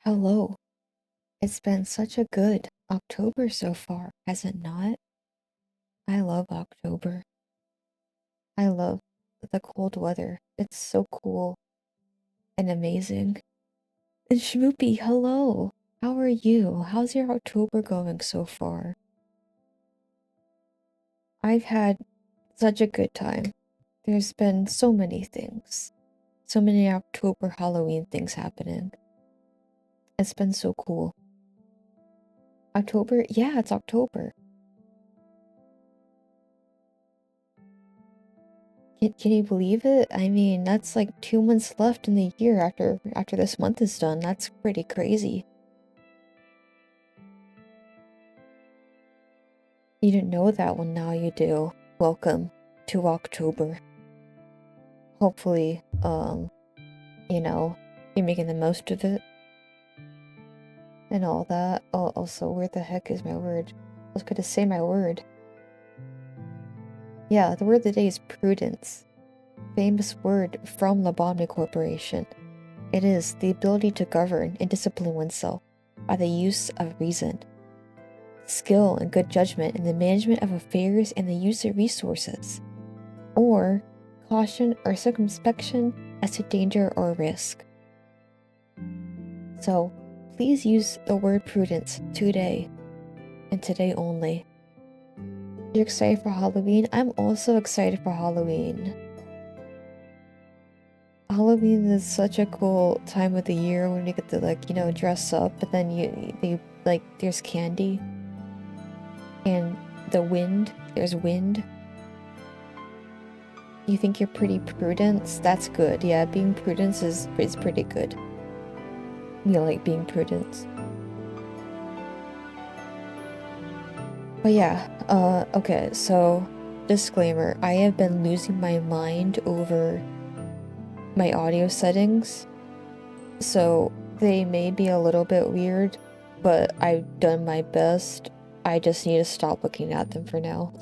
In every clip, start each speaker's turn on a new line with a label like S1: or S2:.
S1: Hello. It's been such a good October so far, has it not? I love October. I love the cold weather. It's so cool and amazing. And Shmoopy, hello. How are you? How's your October going so far? I've had such a good time. There's been so many things. So many October Halloween things happening. It's been so cool. October? Yeah, it's October. Can you believe it? I mean, that's like 2 months left in the year after this month is done. That's pretty crazy. You didn't know that one, now you do. Welcome to October. Hopefully, you know, you're making the most of it and all that. Oh, also, where the heck is my word? I was gonna say my word. Yeah, the word of the day is prudence. Famous word from the Bombay Corporation. It is the ability to govern and discipline oneself by the use of reason, skill and good judgment in the management of affairs and the use of resources, or caution or circumspection as to danger or risk. So, please use the word prudence today and today only. You're excited for Halloween? I'm also excited for Halloween. Halloween is such a cool time of the year when you get to dress up, but then there's candy and there's wind. You think you're pretty prudence? That's good. Yeah, being prudence is pretty good. You like being prudence. But yeah, okay, so disclaimer, I have been losing my mind over my audio settings, so they may be a little bit weird, but I've done my best. I just need to stop looking at them for now.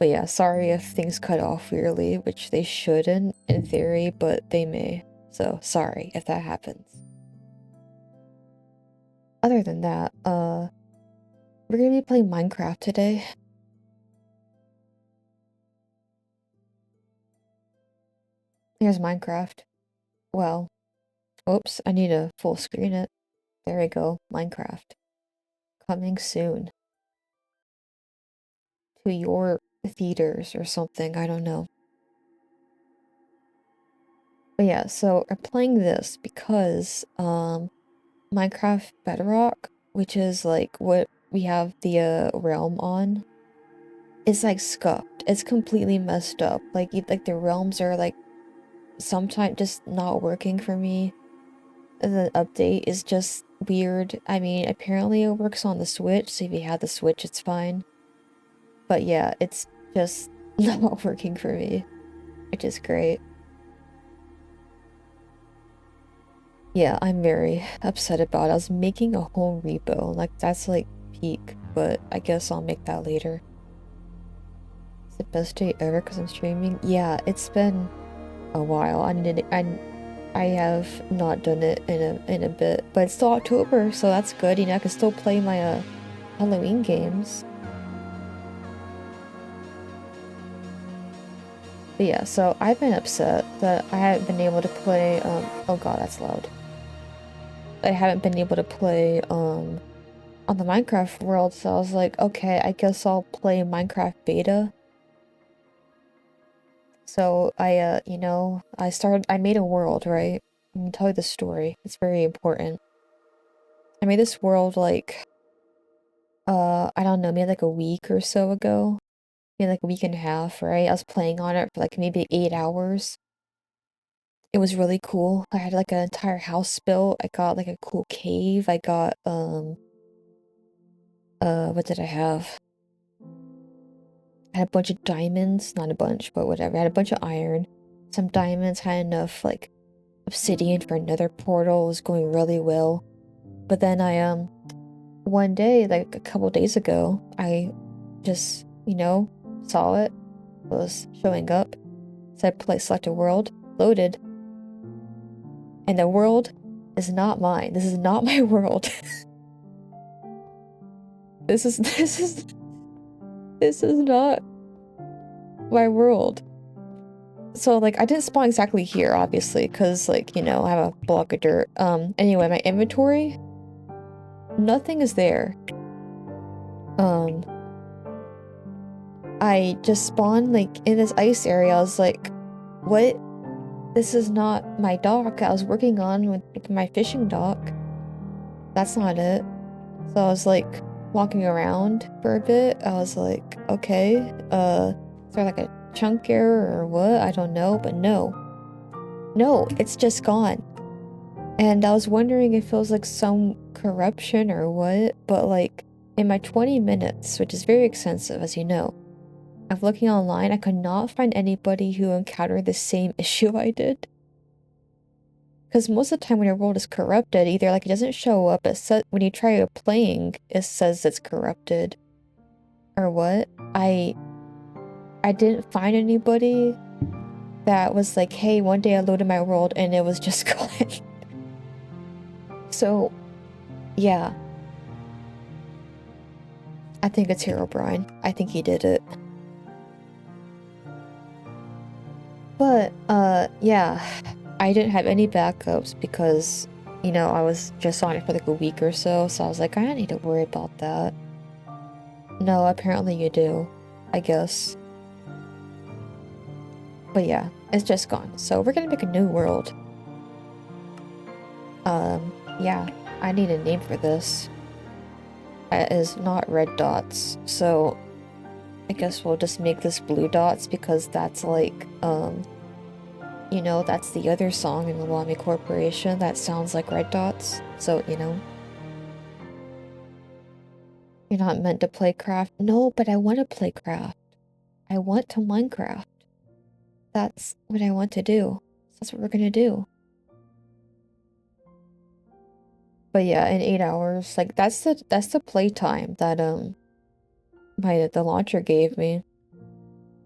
S1: But yeah, sorry if things cut off weirdly, which they shouldn't in theory, but they may. So sorry if that happens. Other than that, we're gonna be playing Minecraft today. Here's Minecraft. Well, oops, I need to full screen it. There we go, Minecraft. Coming soon. To your theaters or something, I don't know. But yeah, so I'm playing this because, Minecraft Bedrock, which is like what we have the realm on, is like scuffed. It's completely messed up. Like the realms are like sometimes just not working for me. The update is just weird. I mean, apparently it works on the Switch, so if you have the Switch, it's fine. But yeah, it's just not working for me, which is great. Yeah, I'm very upset about it. I was making a whole repo. Like, that's like peak, but I guess I'll make that later. It's the best day ever because I'm streaming. Yeah, it's been a while. I have not done it in a bit, but it's still October, so that's good. You know, I can still play my Halloween games. But yeah, so I've been upset that I haven't been able to play oh god, that's loud. I haven't been able to play on the Minecraft world, so I was like, okay, I guess I'll play Minecraft beta. So I made a world, right? I'm gonna tell you the story. It's very important. I made this world like, I don't know, maybe like a week or so ago. Maybe like a week and a half, right? I was playing on it for like maybe 8 hours. It was really cool. I had like an entire house built. I got like a cool cave. I got, what did I have? I had a bunch of diamonds. Not a bunch, but whatever. I had a bunch of iron, some diamonds, had enough like obsidian for another portal. It was going really well. But then one day, like a couple days ago, I just, saw it was showing up. Said play select a world, loaded. And the world is not mine. This is not my world. This is not my world. So, like, I didn't spawn exactly here, obviously, because, like, you know, I have a block of dirt. Anyway, my inventory, nothing is there. I just spawned, like, in this ice area. I was like, what? This is not my dock I was working on with my fishing dock. That's not it. So I was, like, walking around for a bit. I was like, okay, is there, like, a chunk error or what? I don't know, but no. No, it's just gone. And I was wondering if it was, like, some corruption or what, but, like, in my 20 minutes, which is very extensive, as you know, of looking online, I could not find anybody who encountered the same issue I did. Because most of the time when your world is corrupted, either, like, it doesn't show up, it says, when you try playing, it says it's corrupted. Or what? I didn't find anybody that was like, hey, one day I loaded my world and it was just gone. So, yeah. I think it's Herobrine. I think he did it. But, yeah. I didn't have any backups because, you know, I was just on it for like a week or so, so I was like, I don't need to worry about that. No, apparently you do. I guess. But yeah, it's just gone. So we're gonna make a new world. Yeah. I need a name for this. It is not red dots, so I guess we'll just make this blue dots because that's like, you know, that's the other song in the Wami Corporation that sounds like red dots. So, you know. You're not meant to play craft. No, but I want to play craft. I want to Minecraft. That's what I want to do. That's what we're gonna do. But yeah, in 8 hours, like that's the playtime that the launcher gave me.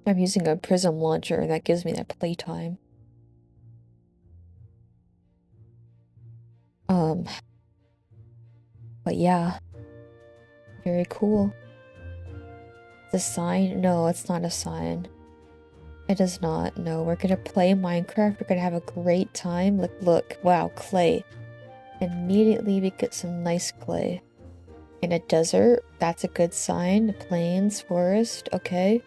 S1: I'm using a Prism launcher and that gives me that playtime. But yeah. Very cool. The sign? No, it's not a sign. It is not. No, we're gonna play Minecraft. We're gonna have a great time. Look, wow, clay. Immediately we get some nice clay. In a desert, that's a good sign. Plains, forest, okay.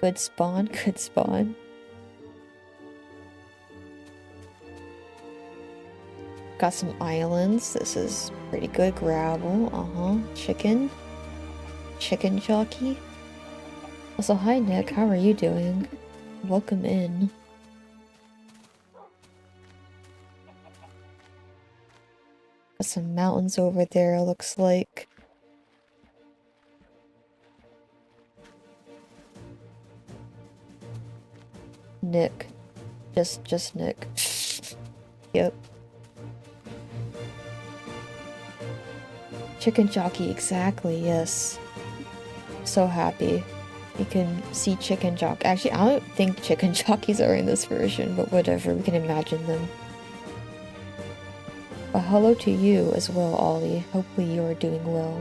S1: Good spawn, good spawn. Got some islands. This is pretty good. Gravel, Chicken. Chicken jockey. Also, hi Nick, how are you doing? Welcome in. Got some mountains over there, looks like. Nick. Just Nick. Yep. Chicken jockey, exactly, yes. So happy. You can see chicken jockey. Actually, I don't think chicken jockeys are in this version, but whatever, we can imagine them. But hello to you as well, Ollie. Hopefully you are doing well.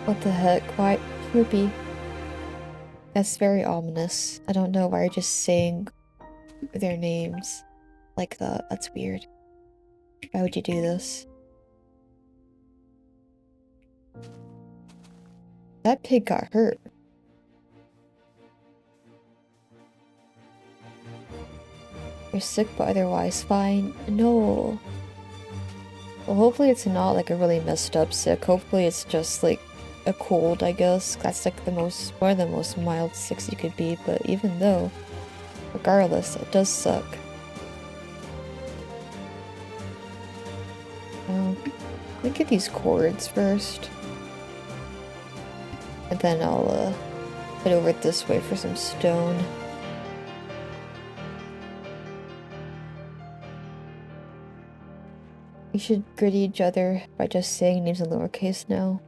S1: What the heck? Why? Whoopee. That's very ominous. I don't know why you're just saying their names like that. That's weird. Why would you do this? That pig got hurt. You're sick but otherwise fine. No. Well, hopefully it's not like a really messed up sick. Hopefully it's just like a cold, I guess. That's like one of the most mild sicks you could be, but even though, regardless, it does suck. Let me get these cords first. And then I'll head over this way for some stone. We should greet each other by just saying names in lowercase now.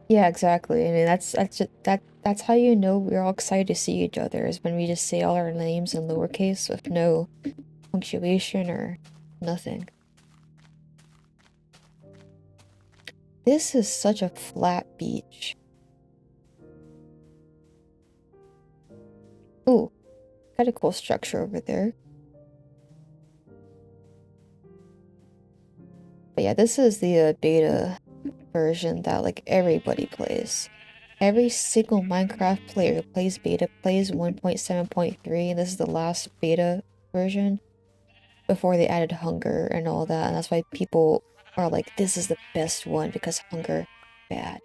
S1: Yeah, exactly. I mean, that's how you know we're all excited to see each other is when we just say all our names in lowercase with no punctuation or nothing. This is such a flat beach. Ooh, got a cool structure over there. But yeah, this is the beta version that like everybody plays. Every single Minecraft player who plays beta plays 1.7.3, and this is the last beta version before they added hunger and all that, and that's why people are like, this is the best one because hunger bad.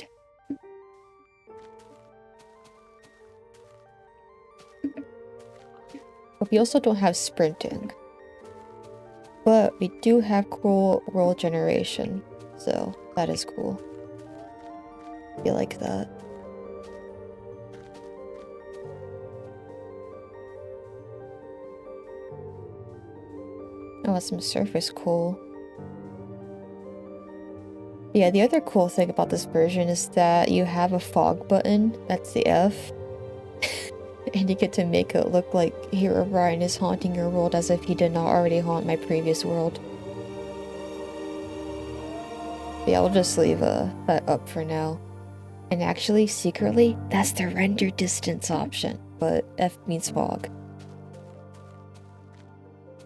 S1: But we also don't have sprinting. But we do have cool world generation, so that is cool. I like that. Oh, some surface cool. Yeah, the other cool thing about this version is that you have a fog button, that's the F, and you get to make it look like Herobrine is haunting your world as if he did not already haunt my previous world. But yeah, we'll just leave that up for now. And actually, secretly, that's the render distance option, but F means fog.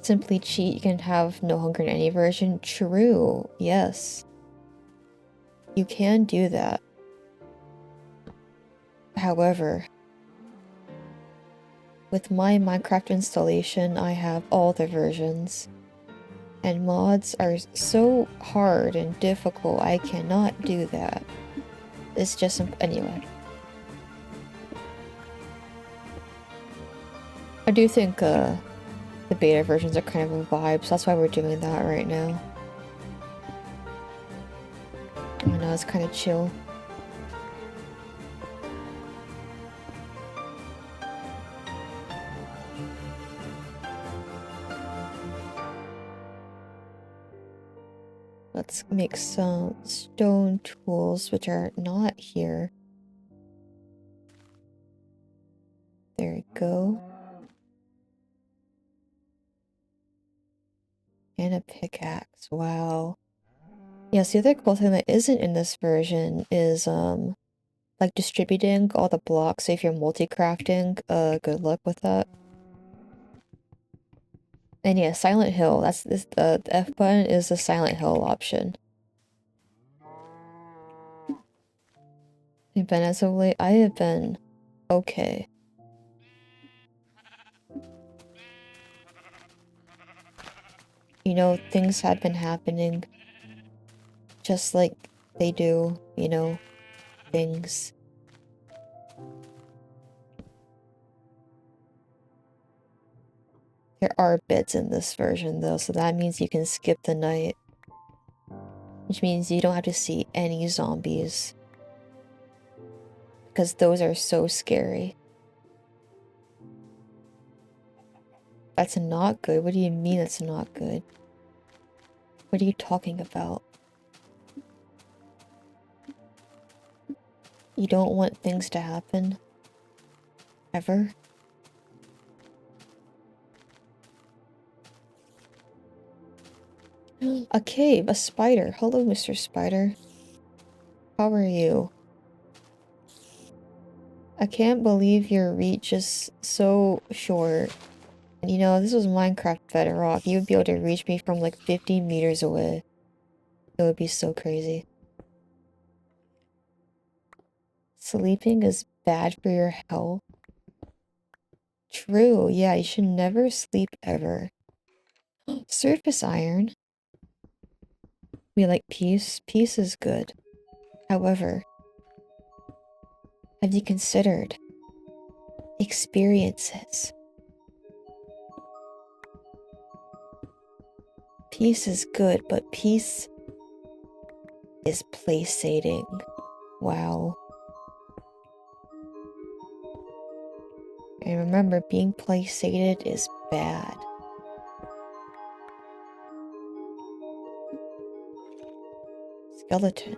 S1: Simply cheat, you can have no hunger in any version. True, yes. You can do that. However, with my Minecraft installation, I have all the versions. And mods are so hard and difficult, I cannot do that. It's just, anyway. I do think, the beta versions are kind of a vibe, so that's why we're doing that right now. I know, it's kind of chill. Let's make some stone tools, which are not here. There we go. And a pickaxe, wow. Yes, the other cool thing that isn't in this version is, like distributing all the blocks. So if you're multi-crafting, good luck with that. And yeah, Silent Hill, that's this, the F button is the Silent Hill option. And Ben, as of late, I have been okay. You know, things have been happening just like they do, you know, things. There are beds in this version though, so that means you can skip the night. Which means you don't have to see any zombies. Because those are so scary. That's not good? What do you mean that's not good? What are you talking about? You don't want things to happen? Ever? A cave, a spider. Hello, Mr. Spider. How are you? I can't believe your reach is so short. And you know, this was Minecraft Bedrock. You would be able to reach me from like 50 meters away. It would be so crazy. Sleeping is bad for your health. True, yeah, you should never sleep ever. Surface iron. We like peace. Peace is good. However, have you considered experiences? Peace is good, but peace is placating. Wow. And remember, being placated is bad. Skeleton.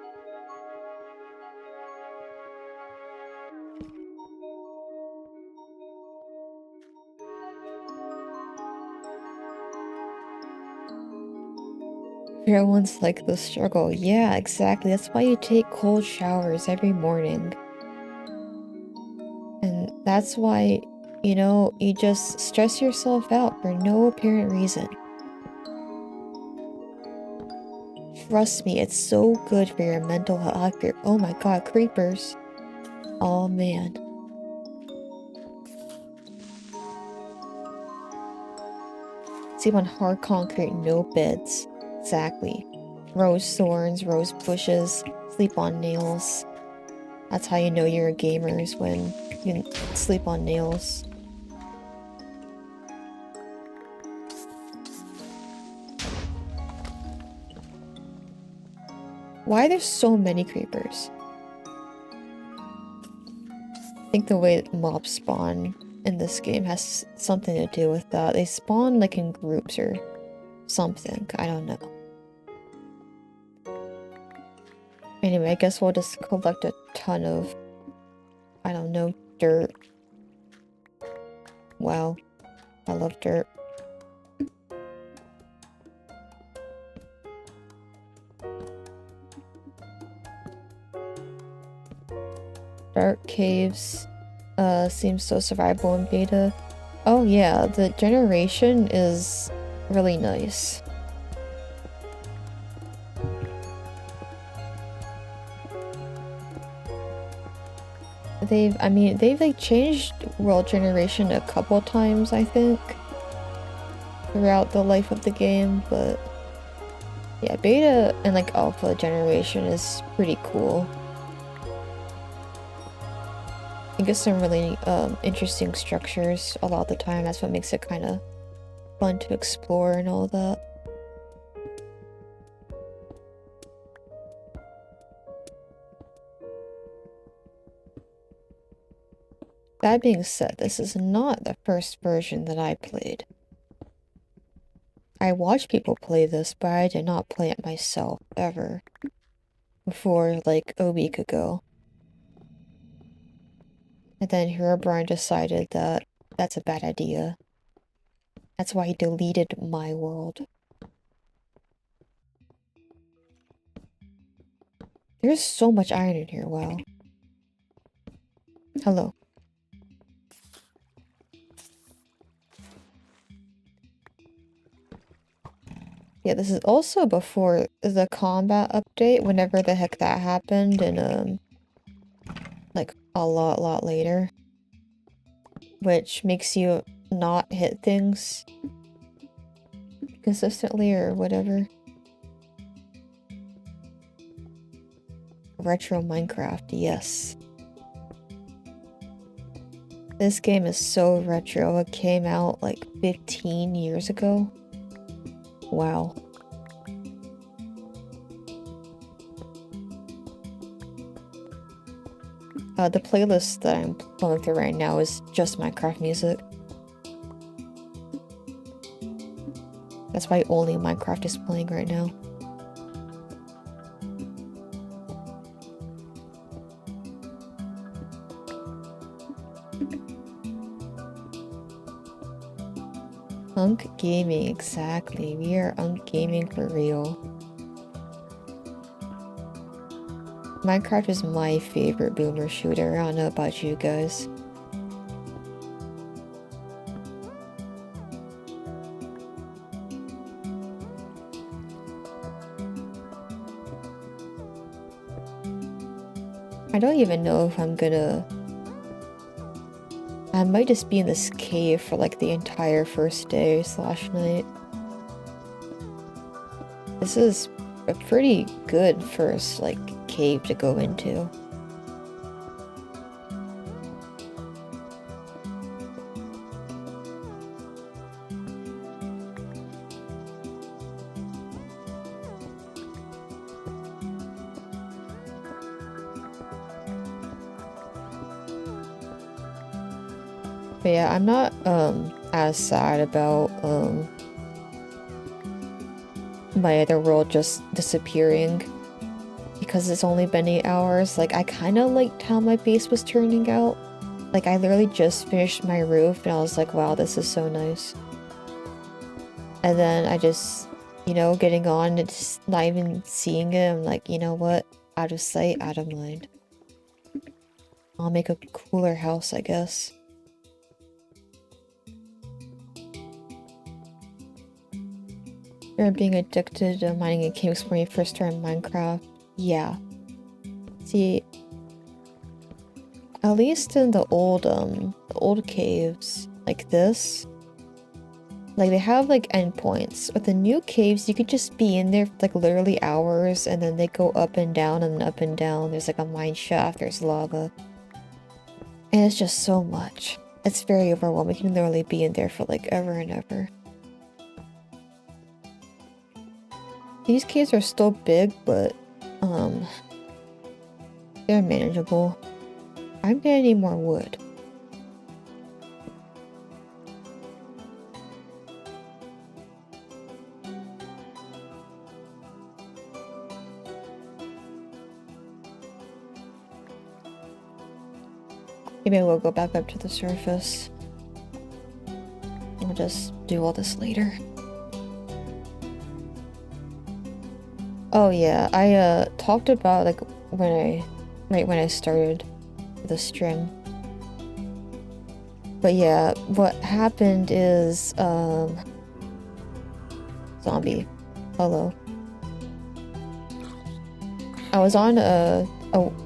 S1: Everyone's like the struggle. Yeah, exactly. That's why you take cold showers every morning. And that's why, you know, you just stress yourself out for no apparent reason. Trust me, it's so good for your mental health. Oh my god, creepers. Oh man. Sleep on hard concrete, no beds. Exactly. Rose thorns, rose bushes, sleep on nails. That's how you know you're a gamer, is when you sleep on nails. Why are there so many creepers? I think the way mobs spawn in this game has something to do with that. They spawn like in groups or something. I don't know. Anyway, I guess we'll just collect a ton of, I don't know, dirt. Wow. I love dirt. Dark caves seems so survivable in beta. Oh yeah, the generation is really nice. They've like changed world generation a couple times, I think, throughout the life of the game, but yeah, beta and like alpha generation is pretty cool. You get some really interesting structures a lot of the time. That's what makes it kind of fun to explore and all that. That being said, this is not the first version that I played. I watched people play this, but I did not play it myself, ever. Before, like, a week ago. And then Herobrine decided that that's a bad idea. That's why he deleted my world. There's so much iron in here, wow. Hello. Yeah, this is also before the combat update, whenever the heck that happened, and like a lot later. Which makes you not hit things consistently or whatever. Retro Minecraft, yes. This game is so retro. It came out like 15 years ago. Wow. The playlist that I'm going through right now is just Minecraft music. That's why only Minecraft is playing right now. Unk Gaming, exactly. We are Unk Gaming for real. Minecraft is my favorite boomer shooter. I don't know about you guys. I don't even know if I'm gonna... I might just be in this cave for like the entire first day / night. This is a pretty good first, like, cave to go into. But yeah, I'm not as sad about my other world just disappearing because it's only been 8 hours. Like, I kind of liked how my base was turning out. Like, I literally just finished my roof and I was like, wow, this is so nice. And then I just you know, getting on and just not even seeing it. I'm like, you know what? Out of sight, out of mind. I'll make a cooler house, I guess. Remember being addicted to mining in caves when you first started Minecraft? Yeah. See, at least in the old caves, like this, like they have like endpoints. With the new caves, you could just be in there for like literally hours, and then they go up and down and up and down. There's like a mine shaft, there's lava. And it's just so much. It's very overwhelming. You can literally be in there for like ever and ever. These caves are still big, but they're manageable. I'm gonna need more wood. Maybe I will go back up to the surface. I'll just do all this later. Oh yeah, I talked about like right when I started the stream. But yeah, what happened is zombie. Hello. I was on a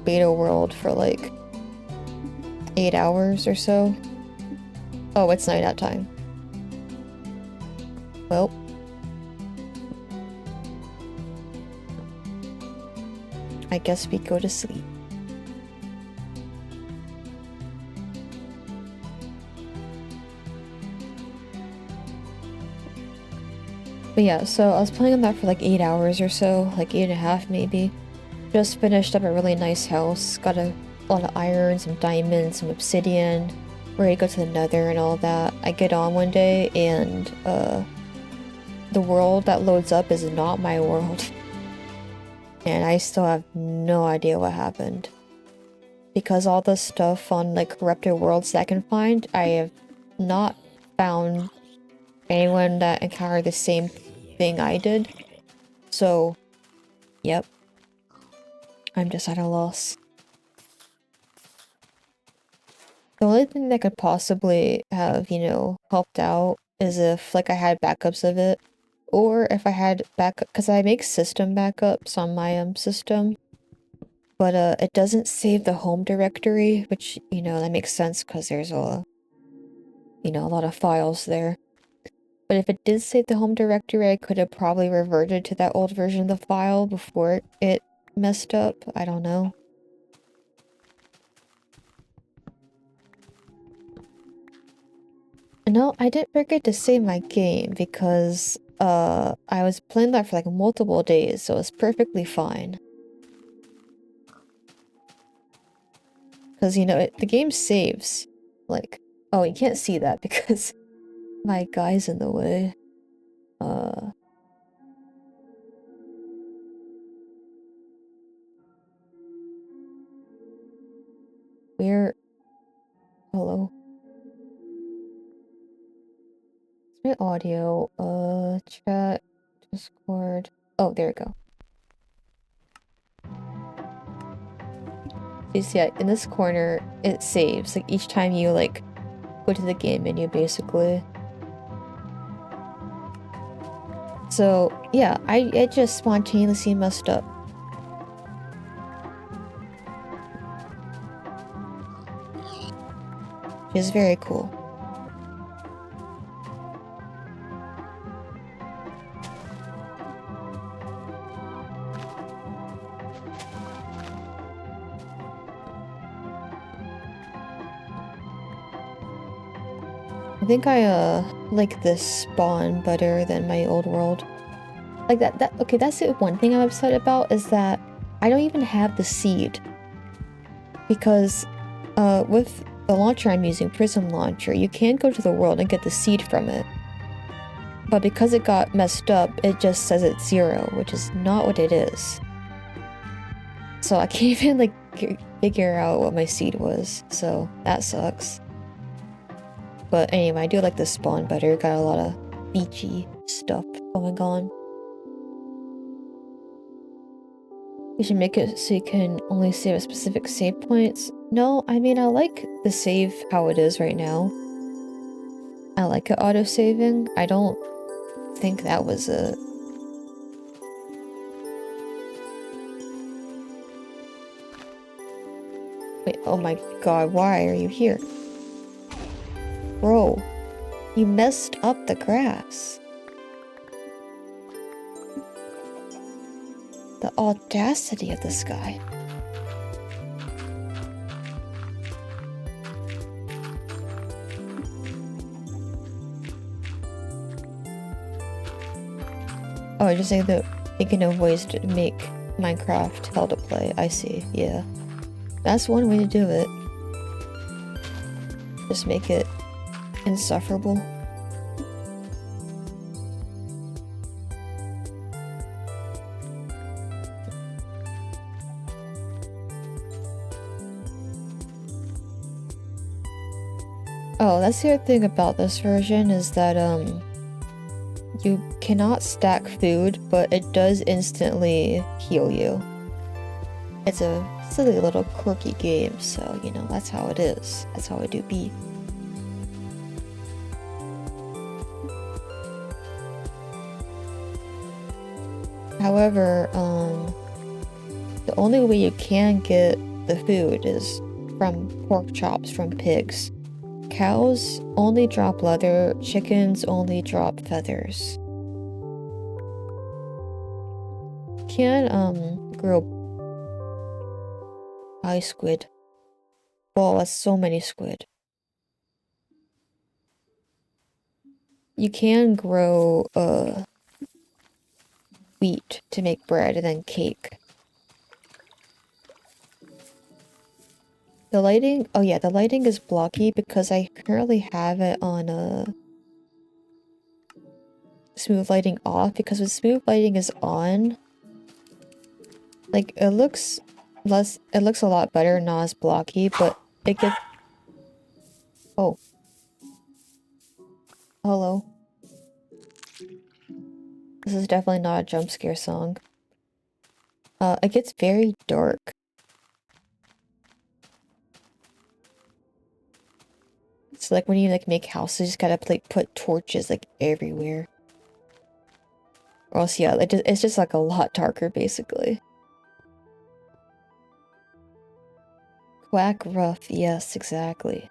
S1: beta world for like 8 hours or so. Oh, it's night out time. Well, I guess we go to sleep. But yeah, so I was playing on that for like 8 hours or so, like 8.5 maybe. Just finished up a really nice house, got a lot of iron, some diamonds, some obsidian, ready to go to the nether and all that. I get on one day and the world that loads up is not my world. And I still have no idea what happened. Because all the stuff on like corrupted worlds that I can find, I have not found anyone that encountered the same thing I did. So, yep. I'm just at a loss. The only thing that could possibly have, you know, helped out is if, like, I had backups of it. Or if I had backup, because I make system backups on my system. But it doesn't save the home directory, which, you know, that makes sense because there's a lot of files there. But if it did save the home directory, I could have probably reverted to that old version of the file before it messed up. I don't know. No, I didn't forget to save my game because I was playing that for like multiple days, so it's perfectly fine. Because, you know, the game saves. Like, oh, you can't see that because my guy's in the way. Where? Hello? It's my audio. Chat, Discord. Oh, there we go. You see, in this corner, it saves. Like, each time you, like, go to the game menu, basically. So, yeah, it just spontaneously messed up. Which is very cool. I think I like this spawn better than my old world. Like okay, that's the one thing I'm upset about is that I don't even have the seed. Because with the launcher I'm using, Prism Launcher, you can go to the world and get the seed from it. But because it got messed up, it just says it's 0, which is not what it is. So I can't even like figure out what my seed was, so that sucks. But anyway, I do like the spawn better. Got a lot of beachy stuff going on. We should make it so you can only save at specific save points. No, I mean, I like the save how it is right now. I like it auto-saving. I don't think that was a... Wait, oh my god, why are you here? Bro, you messed up the grass. The audacity of this guy. Oh, I just saying that thinking of ways to make Minecraft hell to play. I see, yeah. That's one way to do it. Just make it insufferable. Oh, that's the other thing about this version is that, you cannot stack food, but it does instantly heal you. It's a silly little quirky game, so, you know, that's how it is. That's how it do be. However, the only way you can get the food is from pork chops from pigs. Cows only drop leather, chickens only drop feathers. Can, grow ice squid. Well, that's so many squid. You can grow, wheat to make bread and then cake. The lighting, oh yeah, the lighting is blocky because I currently have it on, smooth lighting off, because when smooth lighting is on, like, it looks a lot better, not as blocky, but it gets... Oh. Hello. This is definitely not a jump scare song. It gets very dark. It's like when you like make houses, you just gotta like put torches like everywhere. Or else, yeah, it's just like a lot darker basically. Quack rough, yes, exactly.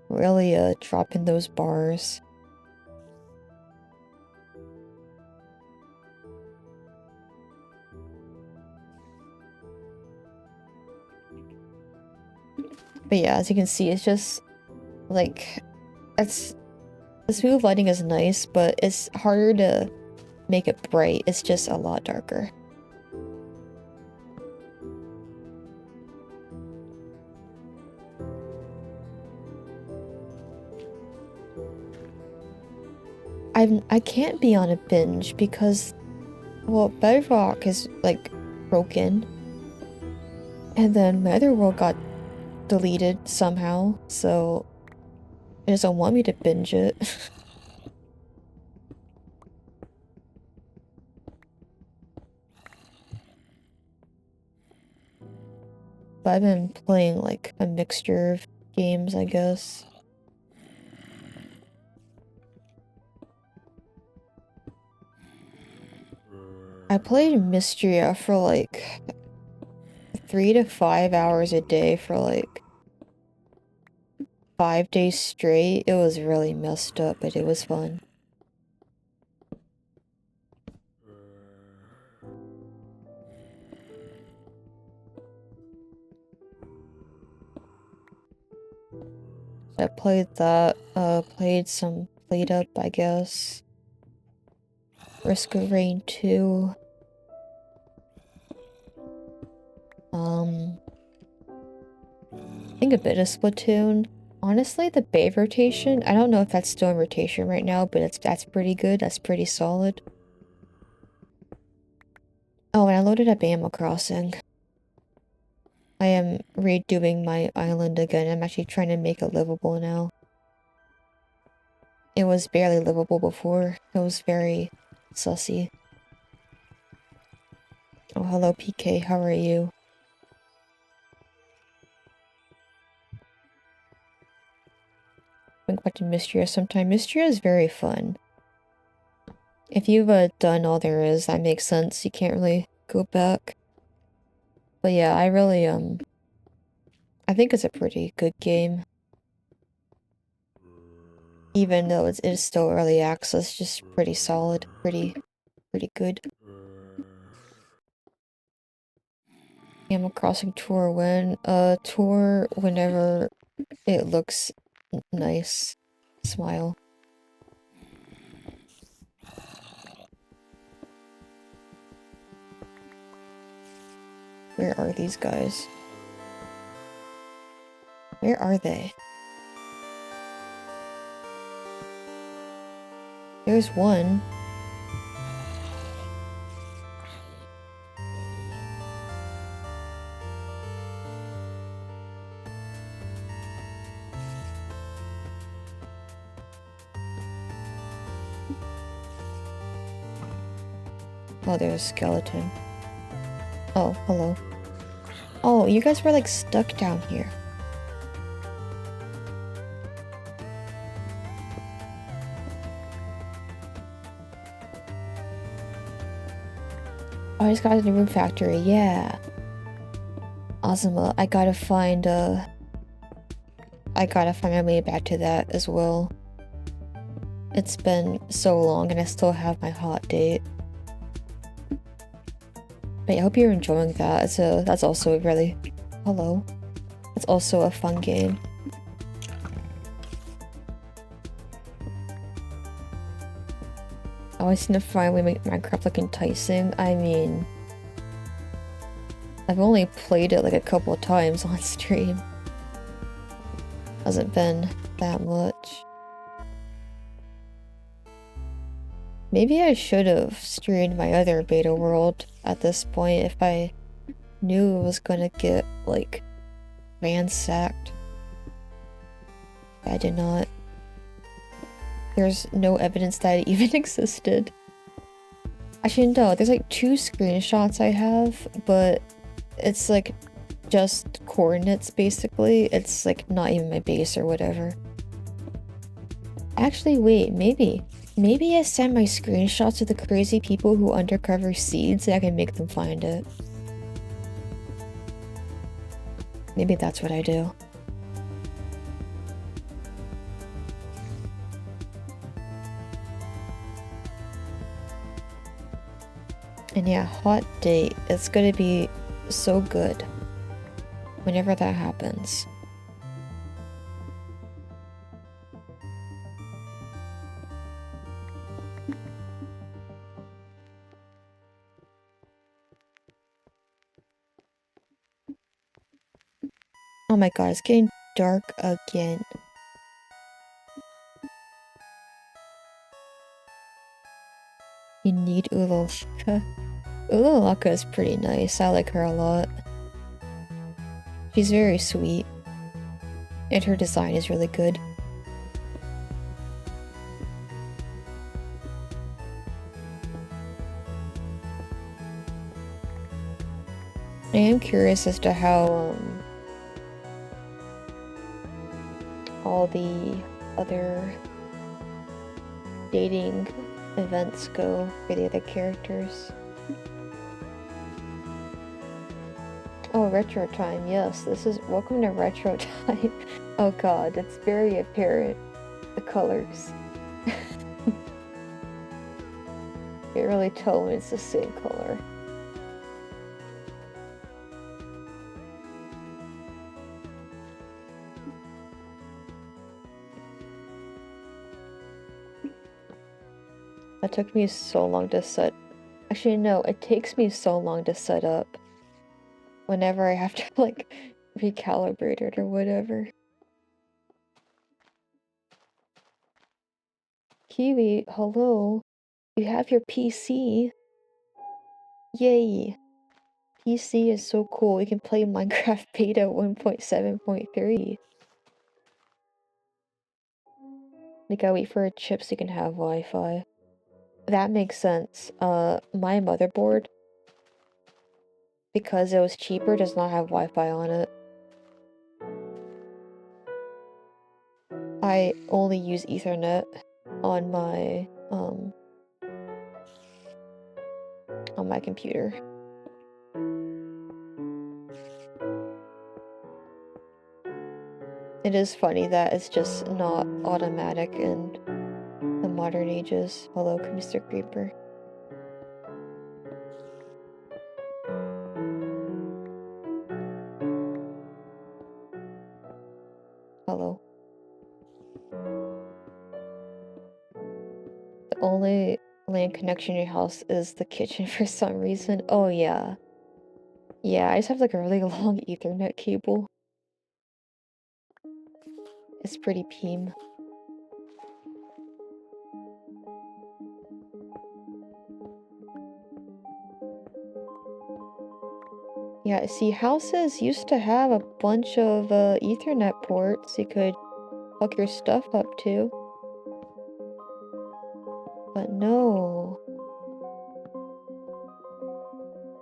S1: Really, dropping those bars. But yeah, as you can see, it's just like the smooth lighting is nice, but it's harder to make it bright. It's just a lot darker. I can't be on a binge because, well, Bedrock is like broken, and then my other world got deleted somehow, so it doesn't want me to binge it. But I've been playing like a mixture of games, I guess. I played Mystria for like 3 to 5 hours a day for like 5 days straight. It was really messed up, but it was fun. I played that, played up, I guess. Risk of Rain 2. I think a bit of Splatoon. Honestly, the Bave rotation, I don't know if that's still in rotation right now, but that's pretty good. That's pretty solid. Oh, and I loaded up Animal Crossing. I am redoing my island again. I'm actually trying to make it livable now. It was barely livable before. It was very sussy. Oh, hello PK, how are you? Been watching Mystria sometime. Mystria is very fun. If you've done all there is, that makes sense. You can't really go back. But yeah, I think it's a pretty good game. Even though it is still early access, just pretty solid, pretty good. Animal Crossing tour when? Tour whenever it looks nice. Smile. Where are these guys? Where are they? There's one. Oh, there's a skeleton. Oh, hello. Oh, you guys were like stuck down here. Oh, I just got to the room factory. Yeah. Awesome. I gotta find my way back to that as well. It's been so long and I still have my hot date. But yeah, I hope you're enjoying that. That's also a really... Hello. It's also a fun game. I always seem to finally make Minecraft look enticing. I mean... I've only played it like a couple of times on stream. Hasn't been that much. Maybe I should have streamed my other beta world at this point if I knew it was gonna get, like, ransacked. I did not. There's no evidence that it even existed. Actually, no, there's like 2 screenshots I have, but it's like just coordinates basically. It's like not even my base or whatever. Actually, wait, maybe I send my screenshots to the crazy people who undercover seeds and I can make them find it. Maybe that's what I do. And yeah, hot date. It's gonna be so good whenever that happens. Oh my god, it's getting dark again. You need Ululaka. Ululaka is pretty nice. I like her a lot. She's very sweet. And her design is really good. I am curious as to how all the other dating events go for the other characters. Oh, retro time, yes, this is welcome to retro time. Oh god, it's very apparent, the colors. You can't really tell when it's the same color. That took me so long to set. Actually, no, it takes me so long to set up. Whenever I have to, like, recalibrate it or whatever. Kiwi, hello. You have your PC. Yay. PC is so cool. We can play Minecraft Beta 1.7.3. We gotta wait for a chip so you can have Wi-Fi. That makes sense. My motherboard because it was cheaper, does not have Wi-Fi on it. I only use Ethernet on my computer. It is funny that it's just not automatic in the modern ages. Hello, Mr. Creeper. Hello. The only LAN connection in your house is the kitchen for some reason. Oh yeah. Yeah, I just have like a really long Ethernet cable. It's pretty peem. Yeah, see, houses used to have a bunch of Ethernet ports you could hook your stuff up to. But no.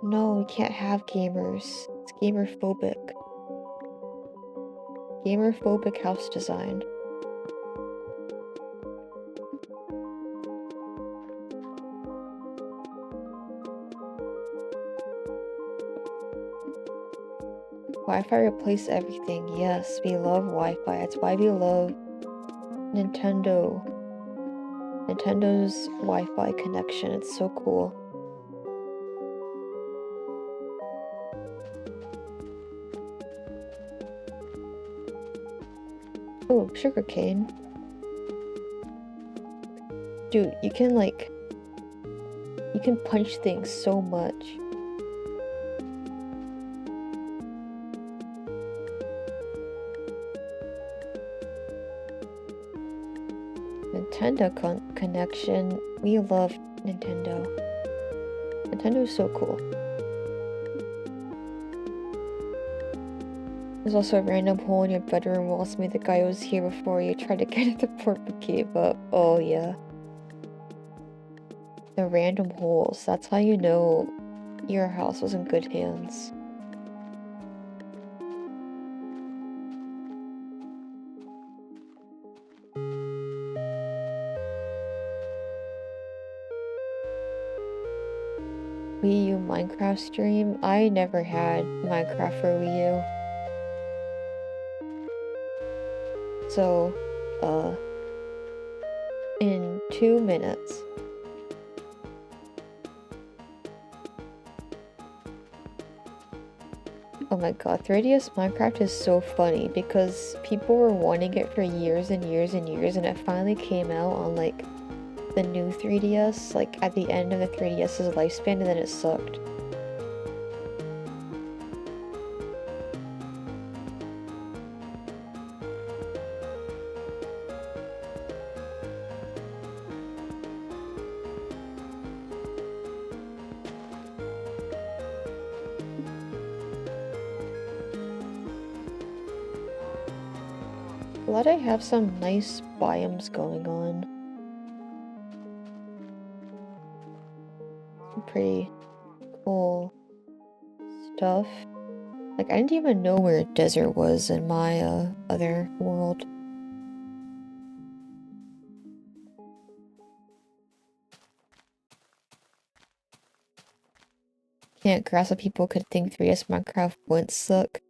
S1: No, we can't have gamers. It's gamer-phobic. Gamer-phobic house design. Wi-Fi replaced everything. Yes, we love Wi-Fi. That's why we love Nintendo. Nintendo's Wi-Fi connection. It's so cool. Oh, sugarcane. Dude, you can punch things so much. Nintendo connection. We love Nintendo. Nintendo's so cool. There's also a random hole in your bedroom walls. Maybe the guy was here before you tried to get at the port but gave up. Oh yeah. The random holes. That's how you know your house was in good hands. Wii U Minecraft stream? I never had Minecraft for Wii U. So, in 2 minutes. Oh my god, 3DS Minecraft is so funny because people were wanting it for years and years and years, and it finally came out on like the new 3DS, like at the end of the 3DS's lifespan, and then it sucked. Glad I have some nice biomes going on. Some pretty cool stuff. Like, I didn't even know where a desert was in my other world. Can't grasp that people could think 3DS Minecraft wouldn't suck.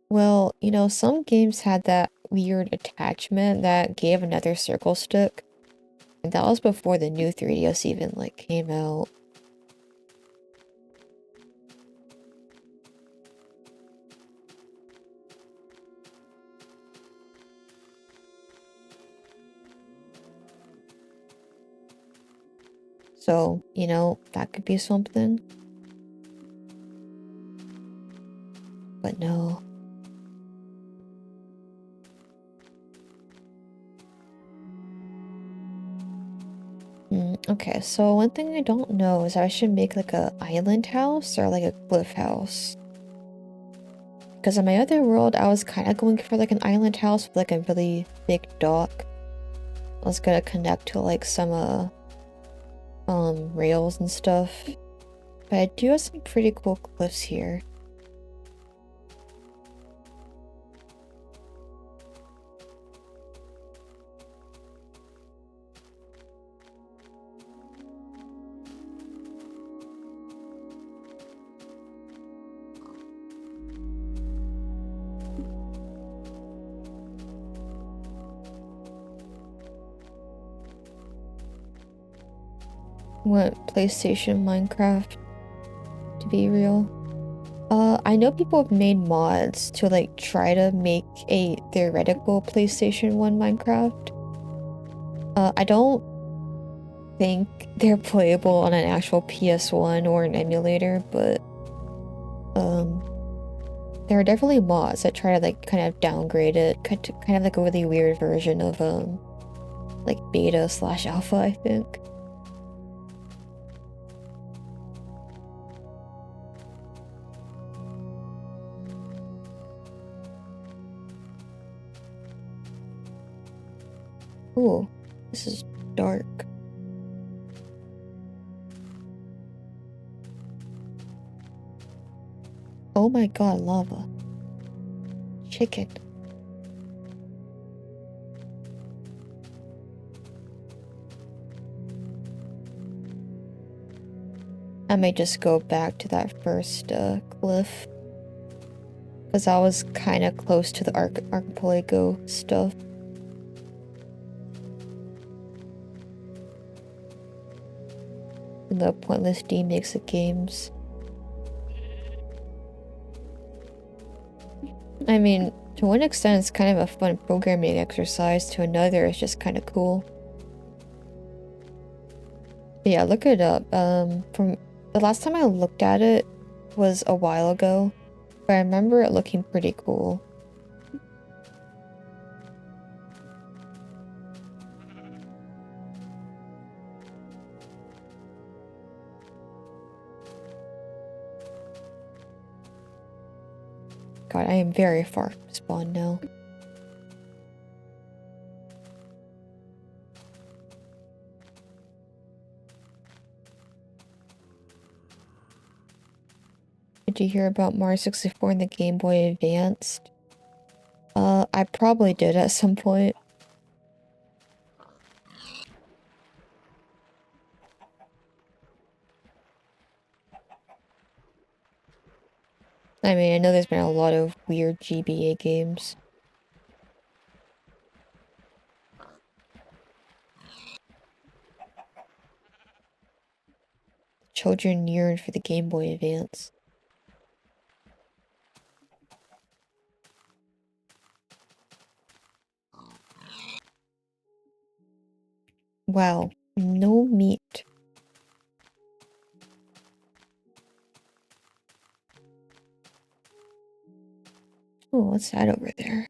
S1: Well, you know, some games had that weird attachment that gave another circle stick. And that was before the new 3DS even, like, came out. So, you know, that could be something. But no. Okay, so one thing I don't know is I should make like a island house or like a cliff house. Because in my other world, I was kind of going for like an island house with like a really big dock. I was gonna connect to like some rails and stuff. But I do have some pretty cool cliffs here. Want PlayStation Minecraft to be real? I know people have made mods to like try to make a theoretical PlayStation 1 Minecraft. I don't think they're playable on an actual PS1 or an emulator, but there are definitely mods that try to like kind of downgrade it, kind of like a really weird version of like beta/alpha, I think. Ooh, this is dark. Oh my god, lava. Chicken. I may just go back to that first cliff. Because I was kind of close to the archipelago stuff. And the pointless D-mix of games. I mean, to one extent it's kind of a fun programming exercise, to another it's just kind of cool. But yeah, look it up. From the last time I looked at it was a while ago, but I remember it looking pretty cool. God, I am very far from spawn now. Did you hear about Mario 64 and the Game Boy Advanced? I probably did at some point. I mean, I know there's been a lot of weird GBA games. Children yearn for the Game Boy Advance. Wow, no meat. Oh, what's that over there?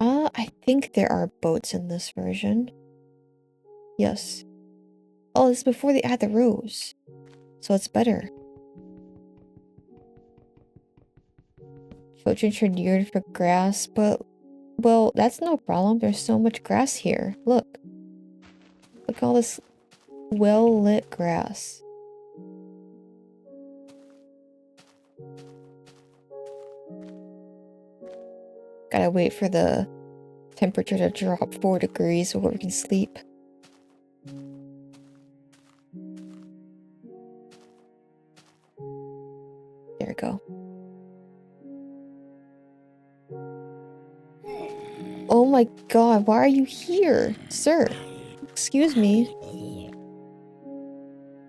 S1: I think there are boats in this version. Yes. Oh, this is before they add the rows. So it's better. Children should yearn for grass, but... Well, that's no problem. There's so much grass here. Look. Look at all this well-lit grass. Gotta wait for the temperature to drop 4 degrees before we can sleep. There we go. Oh my god, why are you here? Sir, excuse me.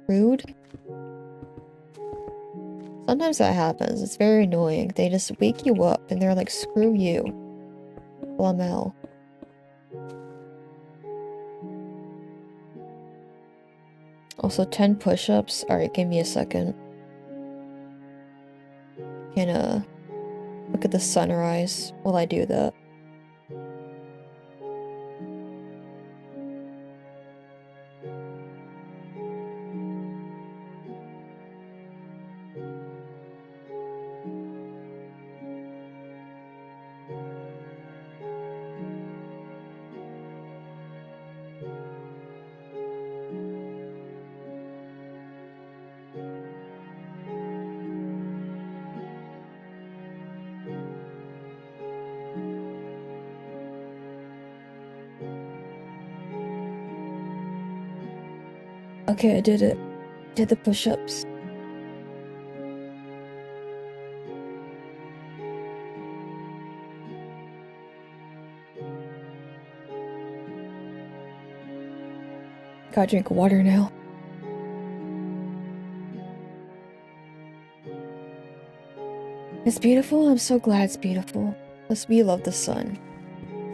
S1: Rude. Sometimes that happens. It's very annoying. They just wake you up and they're like, screw you. Blamel. Also, 10 push-ups. Alright, give me a second. Can, look at the sunrise while I do that. Okay, I did it. Did the push-ups. Gotta drink water now. It's beautiful. I'm so glad it's beautiful. We love the sun.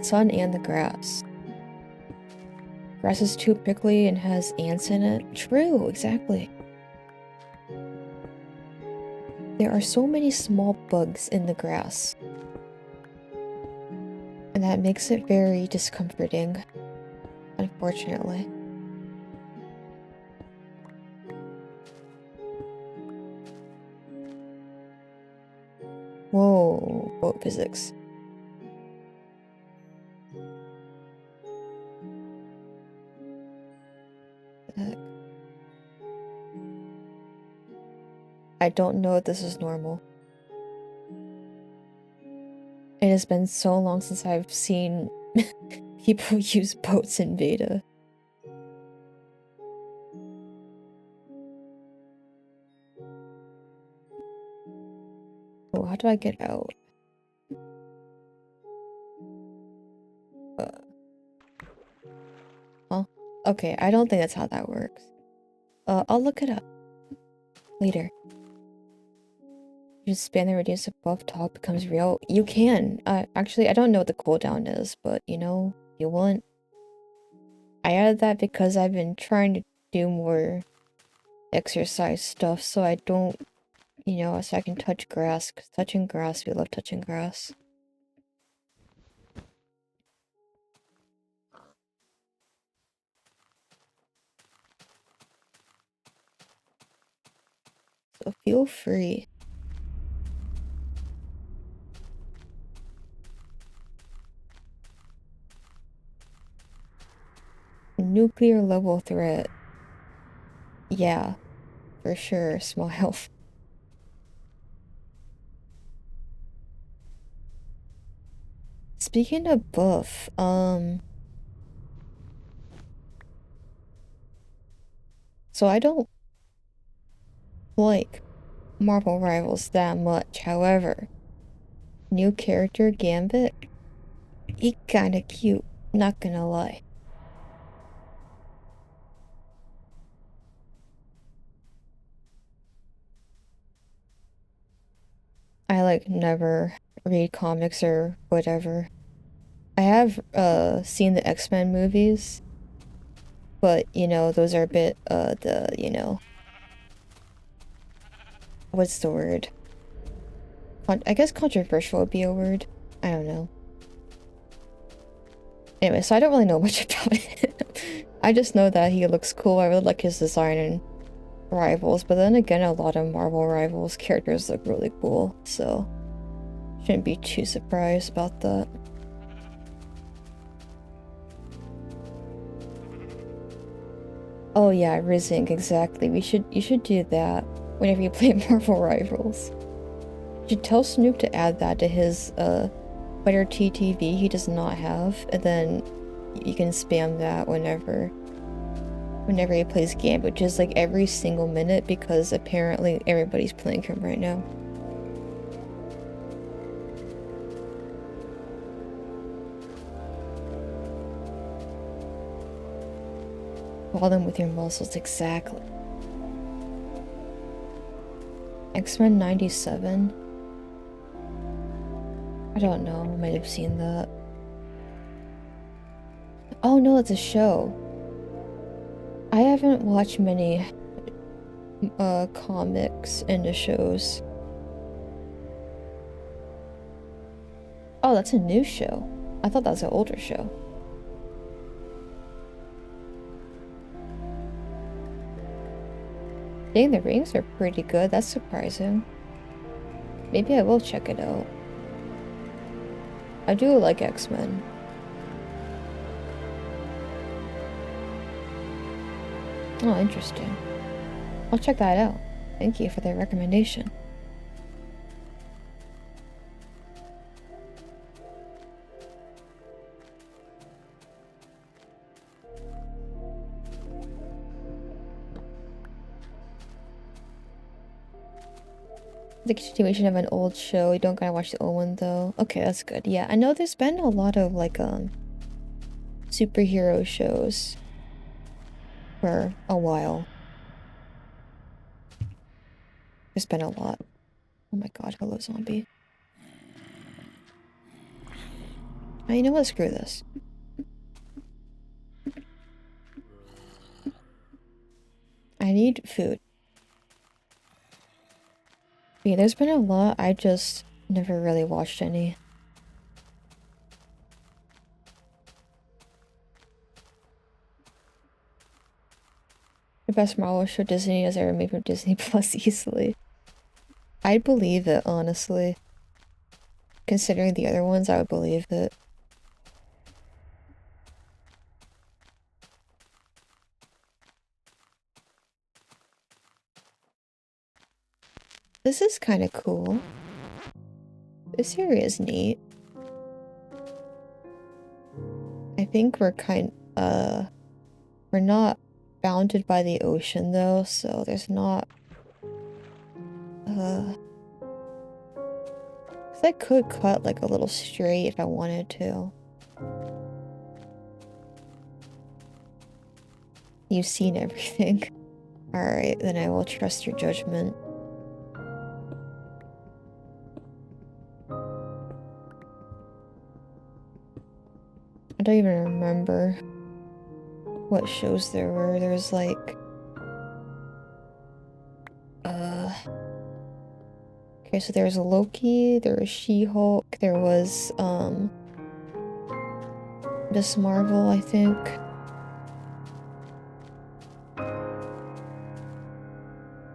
S1: Sun and the grass. Grass is too prickly and has ants in it. True, exactly. There are so many small bugs in the grass. And that makes it very discomforting, unfortunately. Whoa, boat physics. What the heck? I don't know if this is normal. It has been so long since I've seen people use boats in beta. Oh, how do I get out? Huh? Okay, I don't think that's how that works. I'll look it up later. You just span the radius above top becomes real. You can. Actually, I don't know what the cooldown is, but you know, you want. I added that because I've been trying to do more exercise stuff, so I don't, you know, so I can touch grass. Cause touching grass, we love touching grass. So feel free. Nuclear level threat. Yeah, for sure. Small health. Speaking of buff, so I don't like Marvel Rivals that much. However, new character Gambit, he kinda cute, not gonna lie. I like never read comics or whatever. I have seen the X-Men movies, but you know, those are a bit you know, what's the word? I guess controversial would be a word. I don't know. Anyway, so I don't really know much about it. I just know that he looks cool. I really like his design in Rivals, but then again, a lot of Marvel Rivals characters look really cool, so shouldn't be too surprised about that. Oh yeah, Rizink, exactly. You should do that whenever you play Marvel Rivals. You should tell Snoop to add that to his Fighter TTV he does not have, and then you can spam that whenever he plays Gambit, which is like every single minute because apparently everybody's playing him right now. Follow them with your muscles, exactly. X-Men 97? I don't know, I might have seen that. Oh no, it's a show. I haven't watched many comics into shows. Oh, that's a new show. I thought that was an older show. Dang, the rings are pretty good. That's surprising. Maybe I will check it out. I do like X-Men. Oh, interesting. I'll check that out. Thank you for the recommendation. The continuation of an old show. You don't gotta watch the old one though. Okay, that's good. Yeah, I know there's been a lot of like superhero shows for a while. There's been a lot. Oh my god, hello zombie. Oh, you know what? Screw this. I need food. Yeah, there's been a lot. I just never really watched any. The best Marvel show Disney has ever made from Disney Plus easily. I'd believe it, honestly. Considering the other ones, I would believe it. This is kind of cool. This area is neat. I think we're we're not bounded by the ocean though, so there's not, 'cause I could cut like a little straight if I wanted to. You've seen everything. Alright, then I will trust your judgment. I don't even remember what shows there were. There's like... Okay, so there's Loki, there was She-Hulk, there was, Miss Marvel, I think.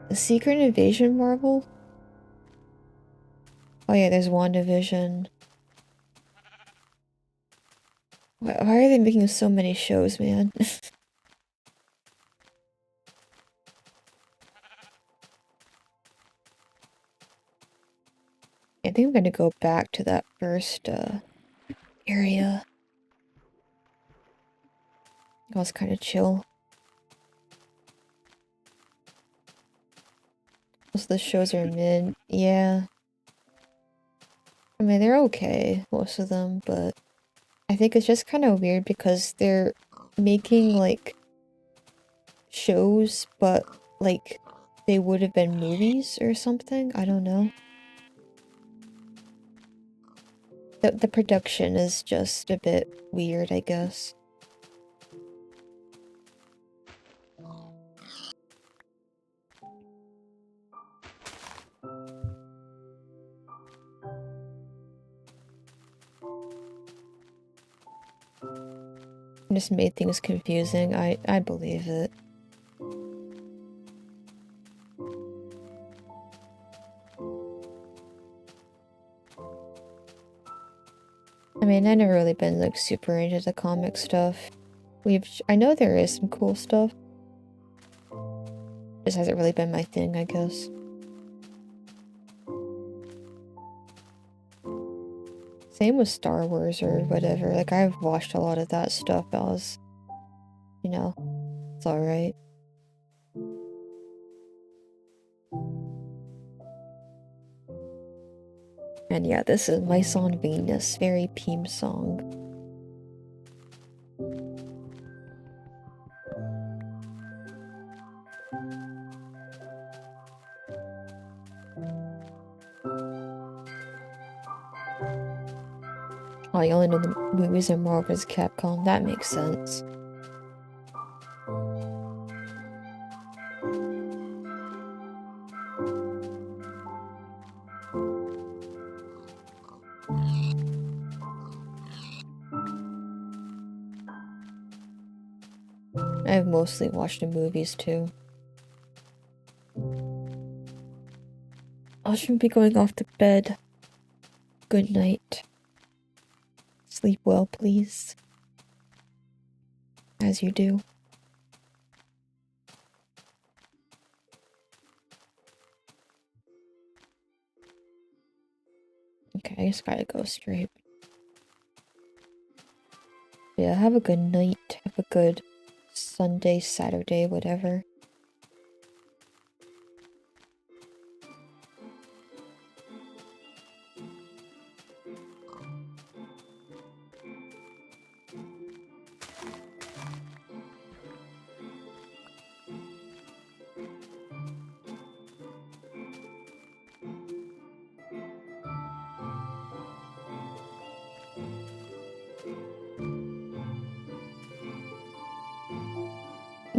S1: The Secret Invasion Marvel? Oh yeah, there's WandaVision. Why are they making so many shows, man? I think I'm gonna go back to that first, area. It was kind of chill. Most of the shows are mid. Yeah. I mean, they're okay, most of them, but I think it's just kind of weird because they're making, like, shows, but, like, they would have been movies or something? I don't know. The production is just a bit weird, I guess. Just made things confusing. I believe it. I mean, I've never really been like super into the comic stuff. I know there is some cool stuff. Just hasn't really been my thing, I guess. Same with Star Wars or whatever. Like, I've watched a lot of that stuff. You know, it's alright. And yeah, this is Mice on Venus, very Peem song. Oh, you only know the movies and Marvel's Capcom. That makes sense. I've mostly watched the movies too. I should be going off to bed. Good night. Sleep well, please. As you do. Okay, I just gotta go straight. Yeah, have a good night. Have a good Sunday, Saturday, whatever.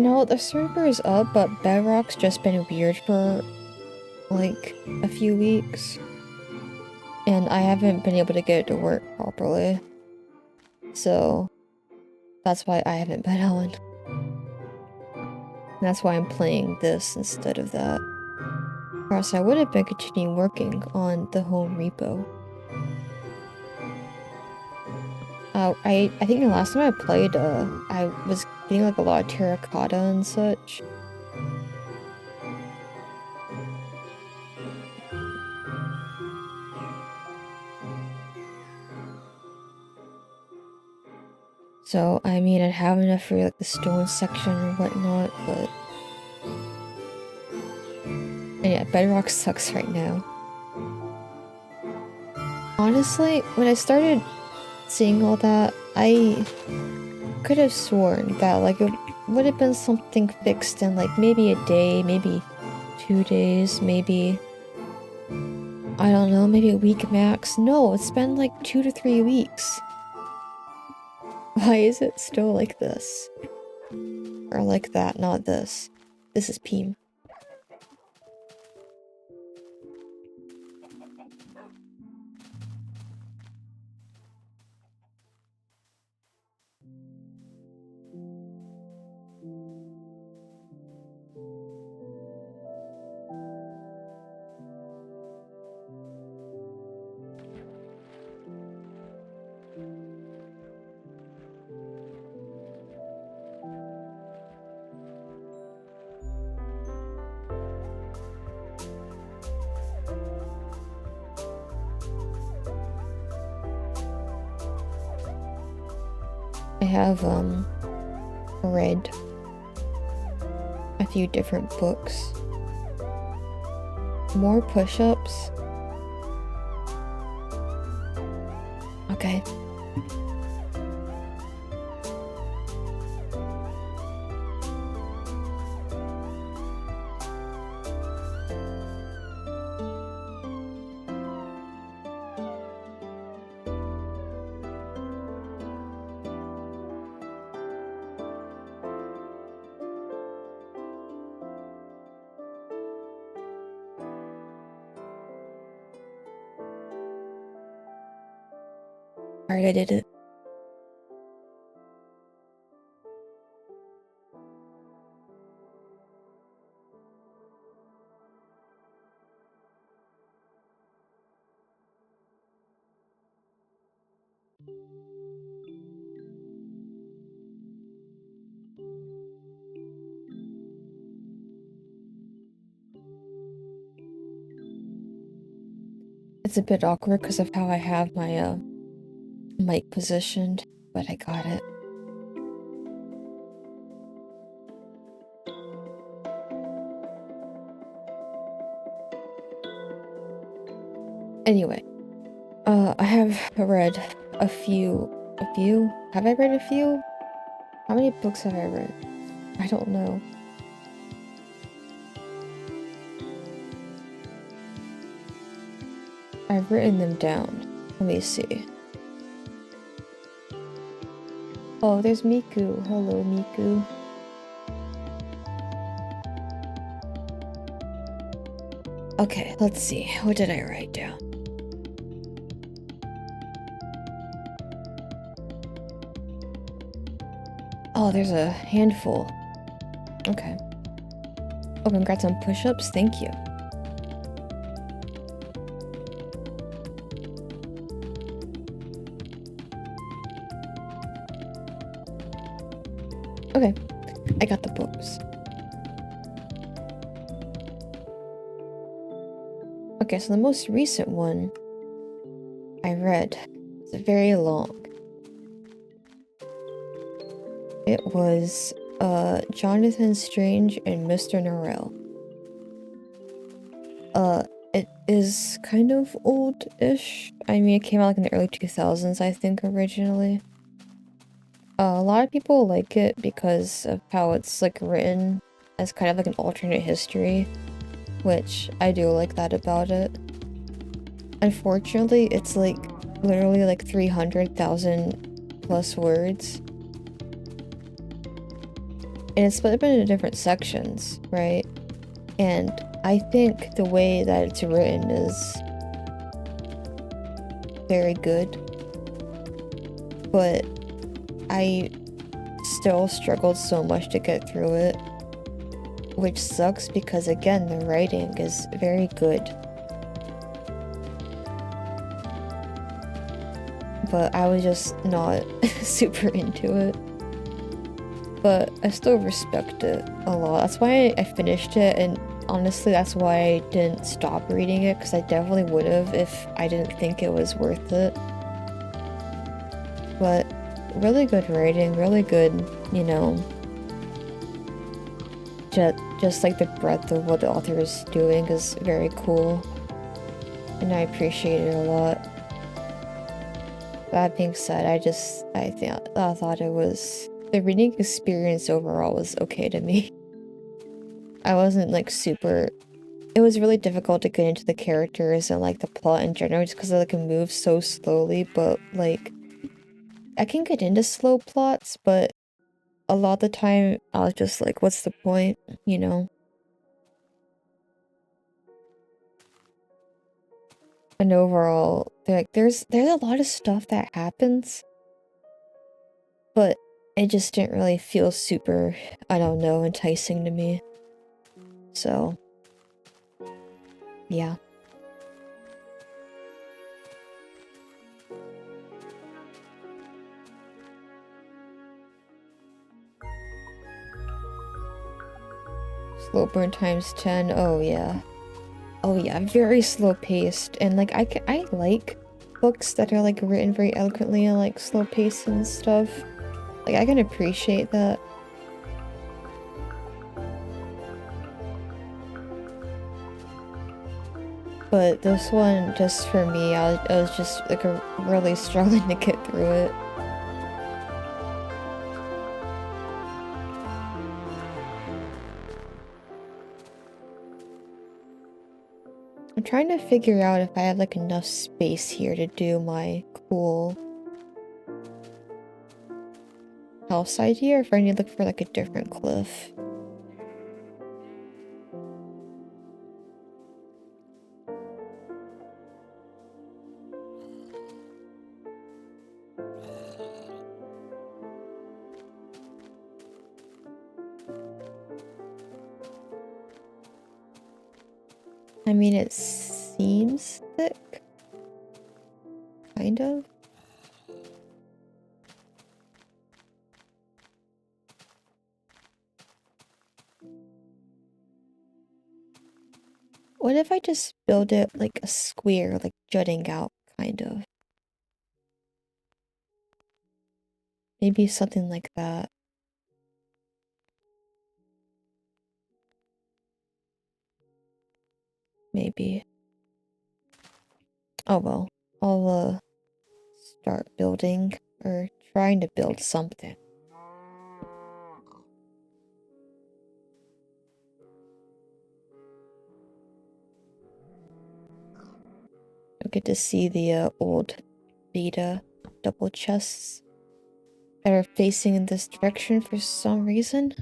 S1: No, the server is up, but Bedrock's just been weird for, like, a few weeks. And I haven't been able to get it to work properly. So, that's why I haven't been on. That's why I'm playing this instead of that. Or else I would have been continuing working on the home repo. I think the last time I played, I was getting like a lot of terracotta and such. So, I mean, I'd have enough for like the stone section or whatnot, but... And yeah, Bedrock sucks right now. Honestly, when I started seeing all that, I could have sworn that like it would have been something fixed in like maybe a day, maybe 2 days, maybe... I don't know, maybe a week max. No, it's been like 2 to 3 weeks. Why is it still like this? Or like that, not this. This is Peem. I have, read a few different books. More push-ups. Okay. Alright, I did it. It's a bit awkward because of how I have my, mic positioned, but I got it. Anyway, I have read a few? Have I read a few? How many books have I read? I don't know. I've written them down. Let me see. Oh, there's Miku. Hello, Miku. Okay, let's see. What did I write down? Oh, there's a handful. Okay. Oh, congrats on push-ups. Thank you. Okay, I got the books. Okay, so the most recent one I read is very long. It was Jonathan Strange and Mr. Norrell. It is kind of old-ish. I mean, it came out like in the early 2000s, I think, originally. A lot of people like it because of how it's like written as kind of like an alternate history, which I do like that about it. Unfortunately, it's like literally like 300,000 plus words. and it's split up into different sections, right? And I think the way that it's written is very good, but I still struggled so much to get through it, which sucks because again, the writing is very good. But I was just not super into it. But I still respect it a lot. That's why I finished it, and honestly, that's why I didn't stop reading it, because I definitely would have if I didn't think it was worth it. But really good writing, really good, you know, just like the breadth of what the author is doing is very cool. And I appreciate it a lot. That being said, I thought it was, the reading experience overall was okay to me. I wasn't like super, it was really difficult to get into the characters and like the plot in general just because it moves so slowly, but like I can get into slow plots, but a lot of the time I was just like, what's the point, you know? And overall, there's a lot of stuff that happens, but it just didn't really feel super, I don't know, enticing to me. So, yeah. Slow burn times 10. Oh yeah. Oh yeah, very slow paced. And like I like books that are like written very eloquently and like slow paced and stuff. Like I can appreciate that. But this one, just for me, I was just like really struggling to get through it. I'm trying to figure out if I have like enough space here to do my cool house idea, or if I need to look for like a different cliff. I mean, it seems thick. Kind of. What if I just build it like a square, like jutting out, kind of? Maybe something like that. Maybe. Oh well. I'll start building, or trying to build something. You'll get to see the old beta double chests that are facing in this direction for some reason.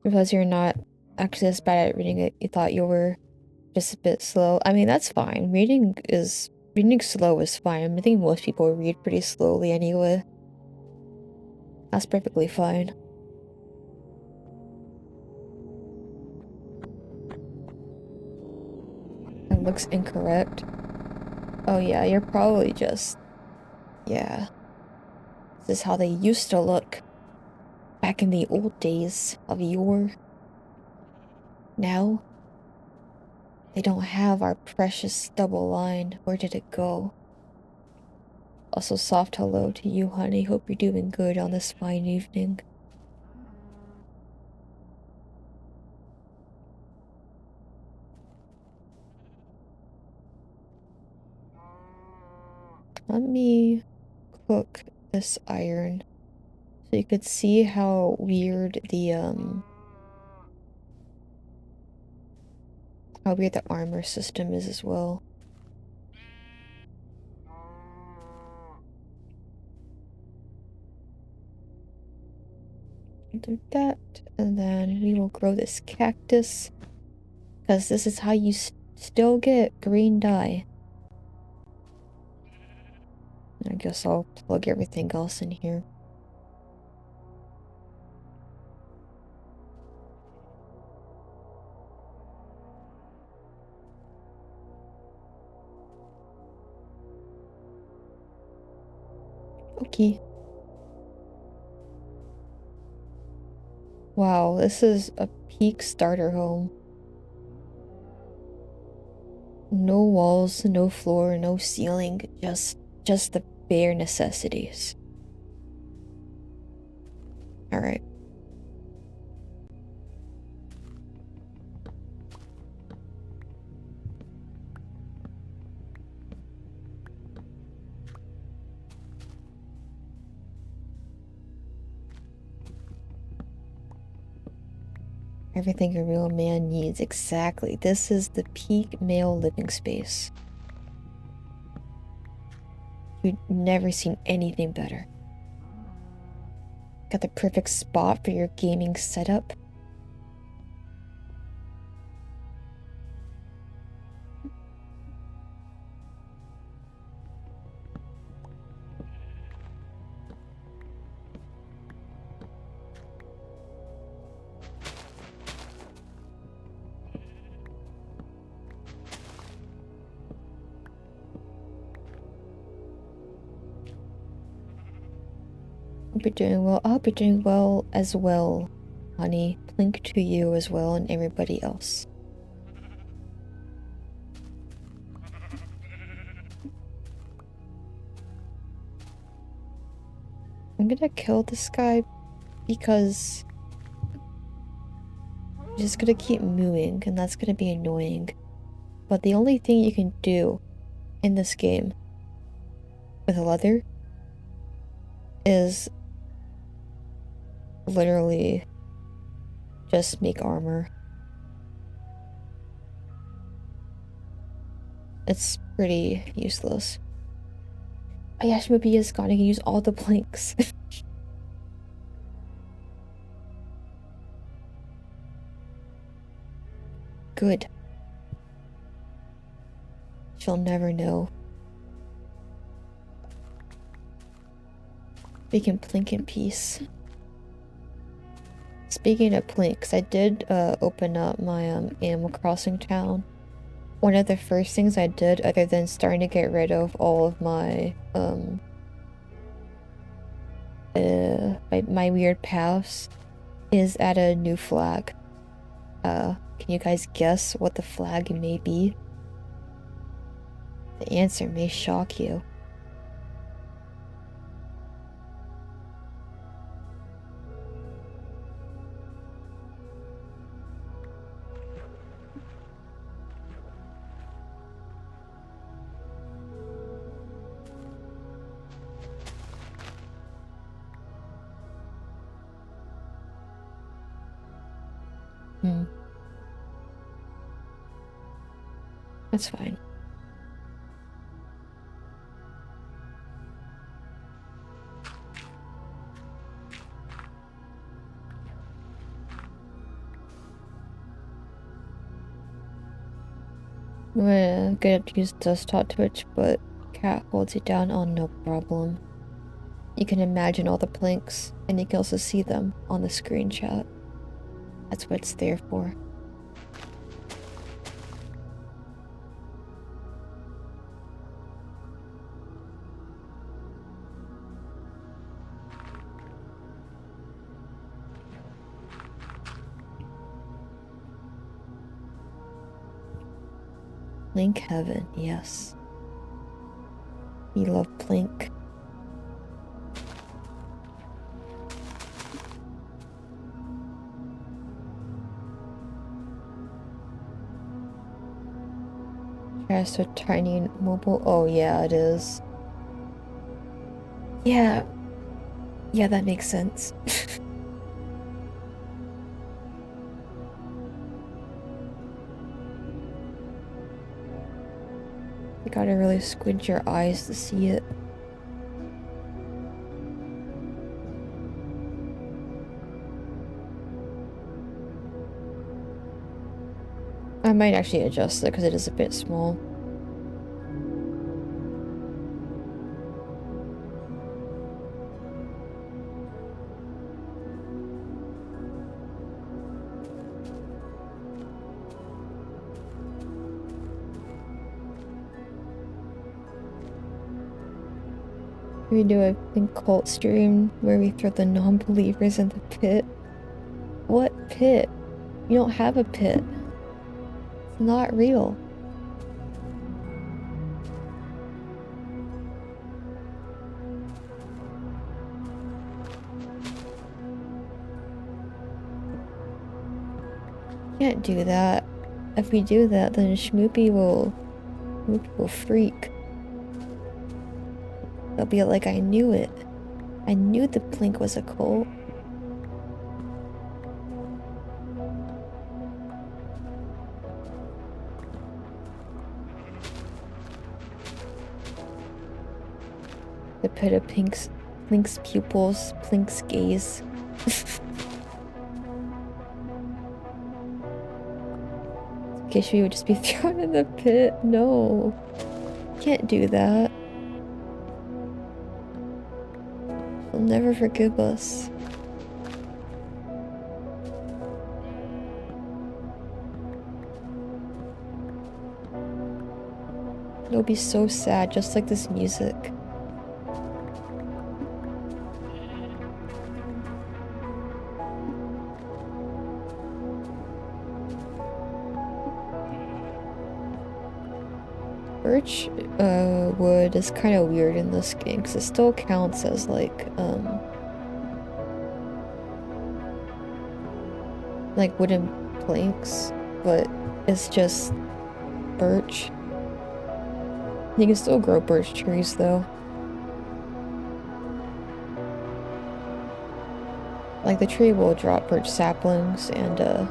S1: Because you're not actually as bad at reading it, you thought you were just a bit slow. I mean, that's fine. Reading slow is fine. I think most people read pretty slowly anyway. That's perfectly fine. That looks incorrect. Oh yeah, you're probably just... Yeah. This is how they used to look back in the old days of yore. Now, they don't have our precious double line. Where did it go? Also, soft hello to you, honey. Hope you're doing good on this fine evening. Let me cook this iron so you could see how weird the how weird the armor system is as well. Do that, and then we will grow this cactus, because this is how you still get green dye. I guess I'll plug everything else in here. Okay. Wow, this is a peak starter home. No walls, no floor, no ceiling, just the bare necessities. Alright. Everything a real man needs, exactly. This is the peak male living space. You've never seen anything better. Got the perfect spot for your gaming setup. Hope you're doing well. I hope you're doing well as well, honey. Link to you as well and everybody else. I'm gonna kill this guy because I'm just gonna keep mooing and that's gonna be annoying. But the only thing you can do in this game with leather is literally just make armor. It's pretty useless. Ayashimobi is gonna use all the planks. Good. She'll never know. We can plink in peace. Speaking of plinks, I did open up my Animal Crossing town. One of the first things I did, other than starting to get rid of all of my my weird paths, is add a new flag. Can you guys guess what the flag may be? The answer may shock you. That's fine. I'm gonna use desktop Twitch, but Cat holds it down on no problem. You can imagine all the planks, and you can also see them on the screen chat. That's what it's there for. Plink heaven, yes. We love Plink. Just a tiny mobile. Oh yeah, it is. Yeah. Yeah, that makes sense. Gotta really squint your eyes to see it. I might actually adjust it because it is a bit small. We do a pink cult stream where we throw the non-believers in the pit. What pit? You don't have a pit. It's not real. Can't do that. If we do that, then Schmoopy will freak. They'll be like, I knew it. I knew the Plink was a cult. The pit of Plink's pupils, Plink's gaze. She would just be thrown in the pit. No. Can't do that. She'll never forgive us. It'll be so sad, just like this music. Birch wood is kind of weird in this game because it still counts as like wooden planks, but it's just birch. You can still grow birch trees though. Like the tree will drop birch saplings, and the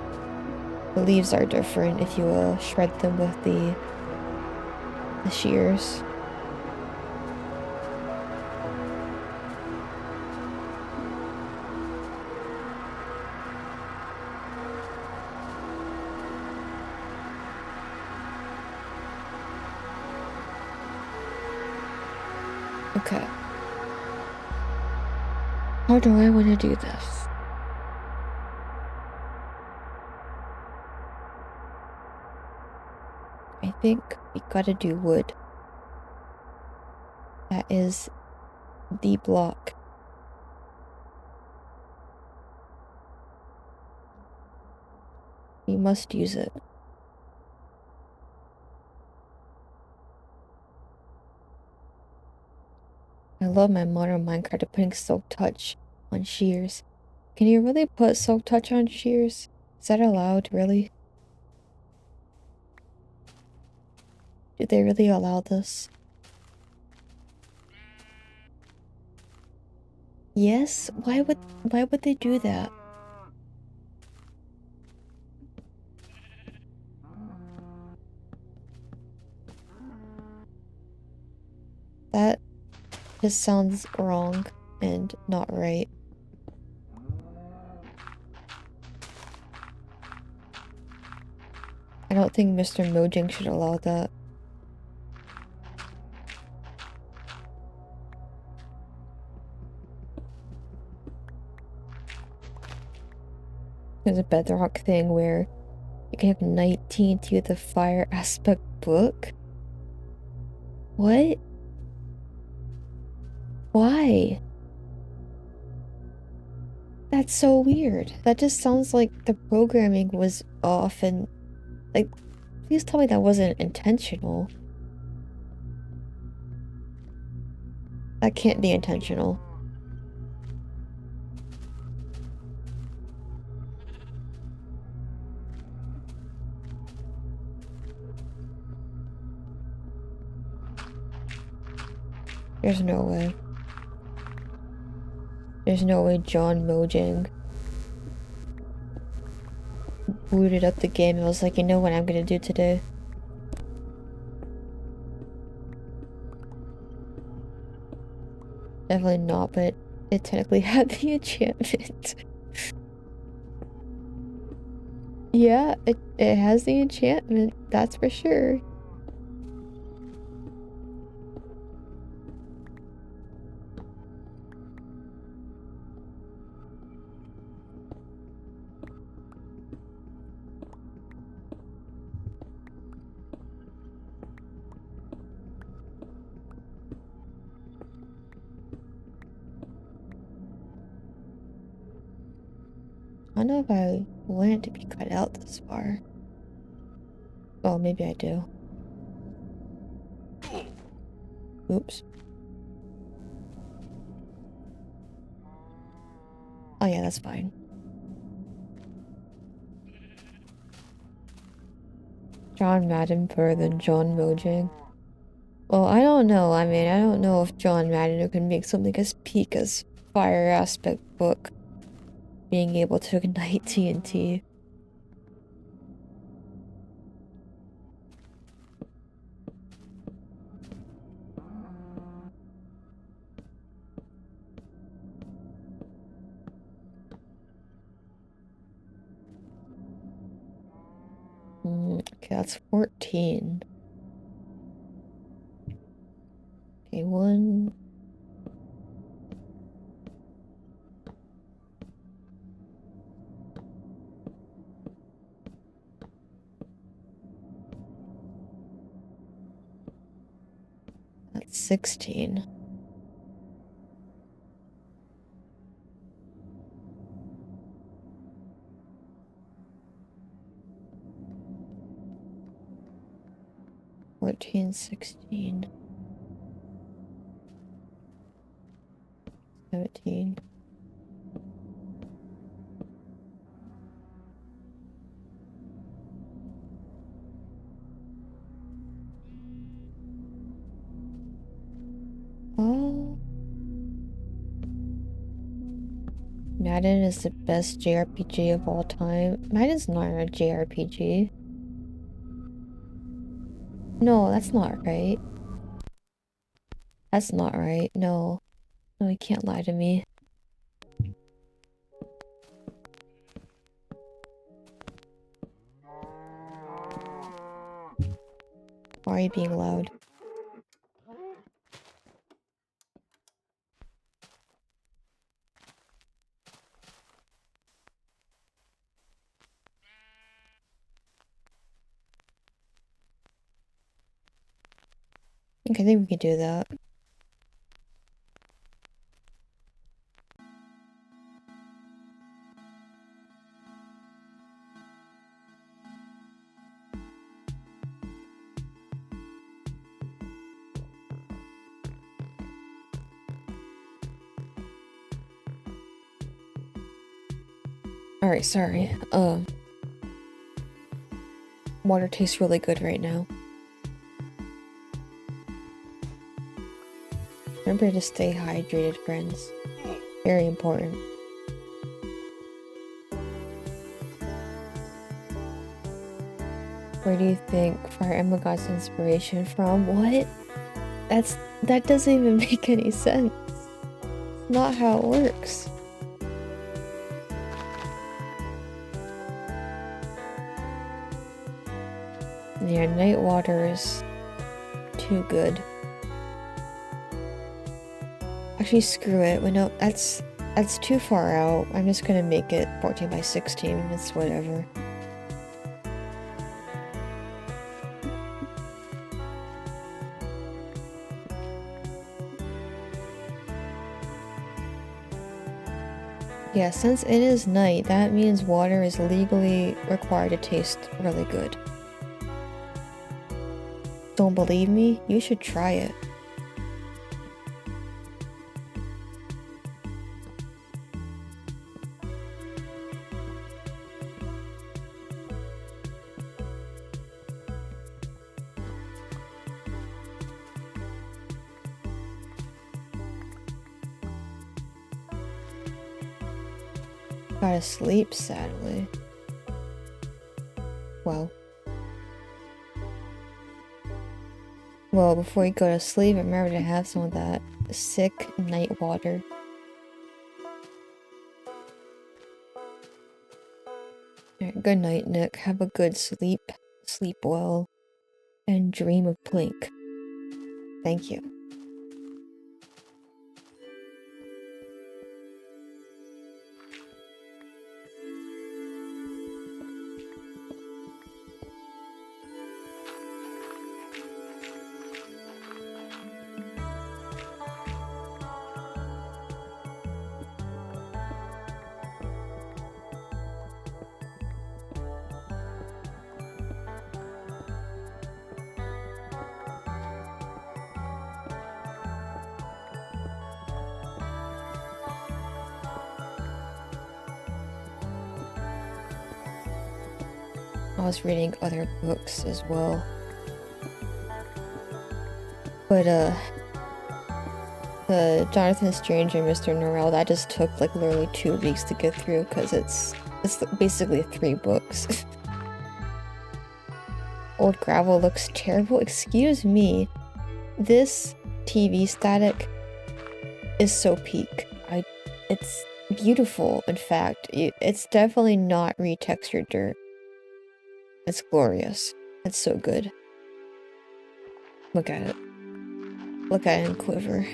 S1: leaves are different if you shred them with the shears. Okay. How do I want to do this? I think we gotta do wood. That is the block. We must use it. I love my modern Minecraft putting silk touch on shears. Can you really put silk touch on shears? Is that allowed, really? Do they really allow this? Yes? Why would they do that? That just sounds wrong and not right. I don't think Mr. Mojang should allow that. There's a Bedrock thing where you can have 19 to the fire aspect book? What? Why? That's so weird. That just sounds like the programming was off and... like, please tell me that wasn't intentional. That can't be intentional. There's no way. There's no way John Mojang booted up the game and was like, you know what I'm gonna do today? Definitely not, but it technically had the enchantment. Yeah, it has the enchantment, that's for sure. I don't know if I want it to be cut out this far. Oh, maybe I do. Oops. Oh yeah, that's fine. John Madden better than John Mojang. Well, I don't know. I mean, I don't know if John Madden can make something as peak as Fire Aspect Book being able to ignite TNT. Okay, that's 14. Okay, 1. That's 16. $14, 16, 17. Oh. Madden is the best JRPG of all time. Madden's not a JRPG. No, that's not right. That's not right. No. No, you can't lie to me. Why are you being loud? Okay, I think we can do that. Alright, sorry. Water tastes really good right now. Remember to stay hydrated, friends. Very important. Where do you think Fire Emblem got its inspiration from? What? That doesn't even make any sense. It's not how it works. Yeah, night water is too good. Actually, screw it. Well, no, that's too far out. I'm just gonna make it 14 by 16. It's whatever. Yeah, since it is night, that means water is legally required to taste really good. Don't believe me? You should try it. Gotta sleep, sadly. Well. Well, before you go to sleep, remember to have some of that sick night water. Alright, good night, Nick. Have a good sleep. Sleep well. And dream of Plink. Thank you. I was reading other books as well. But, the Jonathan Strange and Mr. Norrell, that just took, like, literally 2 weeks to get through, because it's basically 3 books. Old Gravel looks terrible. Excuse me. This TV static is so peak. It's beautiful, in fact. It's definitely not retextured dirt. It's glorious. It's so good. Look at it. Look at it and quiver.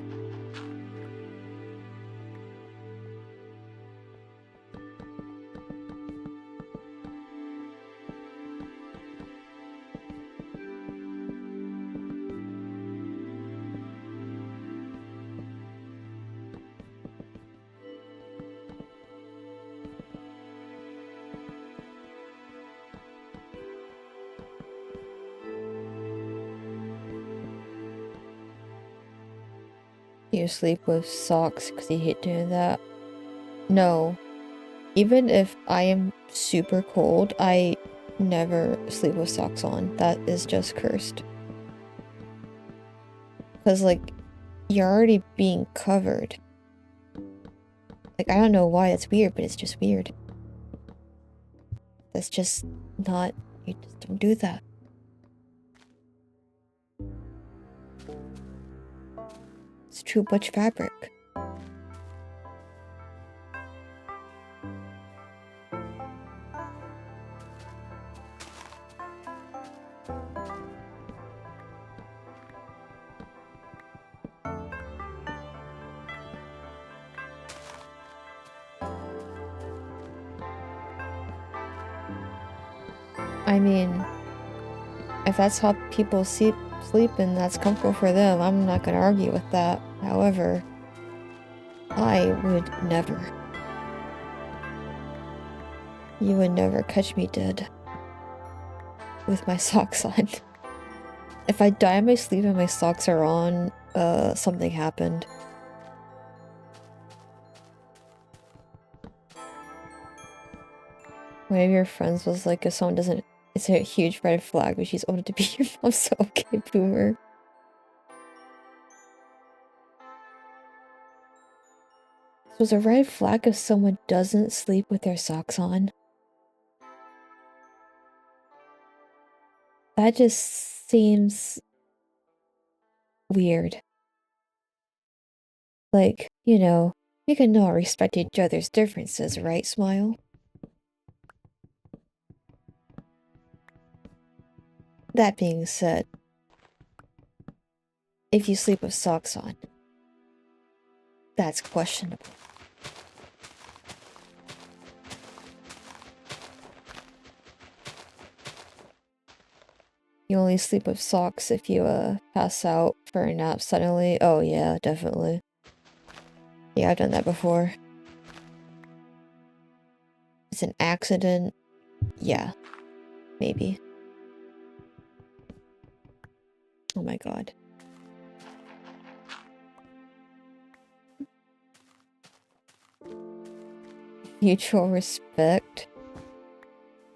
S1: You sleep with socks because you hate doing that? No. Even if I am super cold, I never sleep with socks on. That is just cursed. Because, like, you're already being covered. Like, I don't know why it's weird, but it's just weird. That's just not... You just don't do that. It's too much fabric. I mean, if that's how people sleep and that's comfortable for them, I'm not gonna argue with that. However, I would never. You would never catch me dead with my socks on. If I die in my sleep and my socks are on, something happened. One of your friends was like, if someone doesn't, it's a huge red flag, but she's old to be your mom, so okay, boomer. So it's a red flag if someone doesn't sleep with their socks on. That just seems weird. Like, you know, you can all respect each other's differences, right, Smile? That being said, if you sleep with socks on, that's questionable. You only sleep with socks if you, pass out for a nap suddenly. Oh yeah, definitely. Yeah, I've done that before. It's an accident. Yeah, maybe. Oh my god. Mutual respect?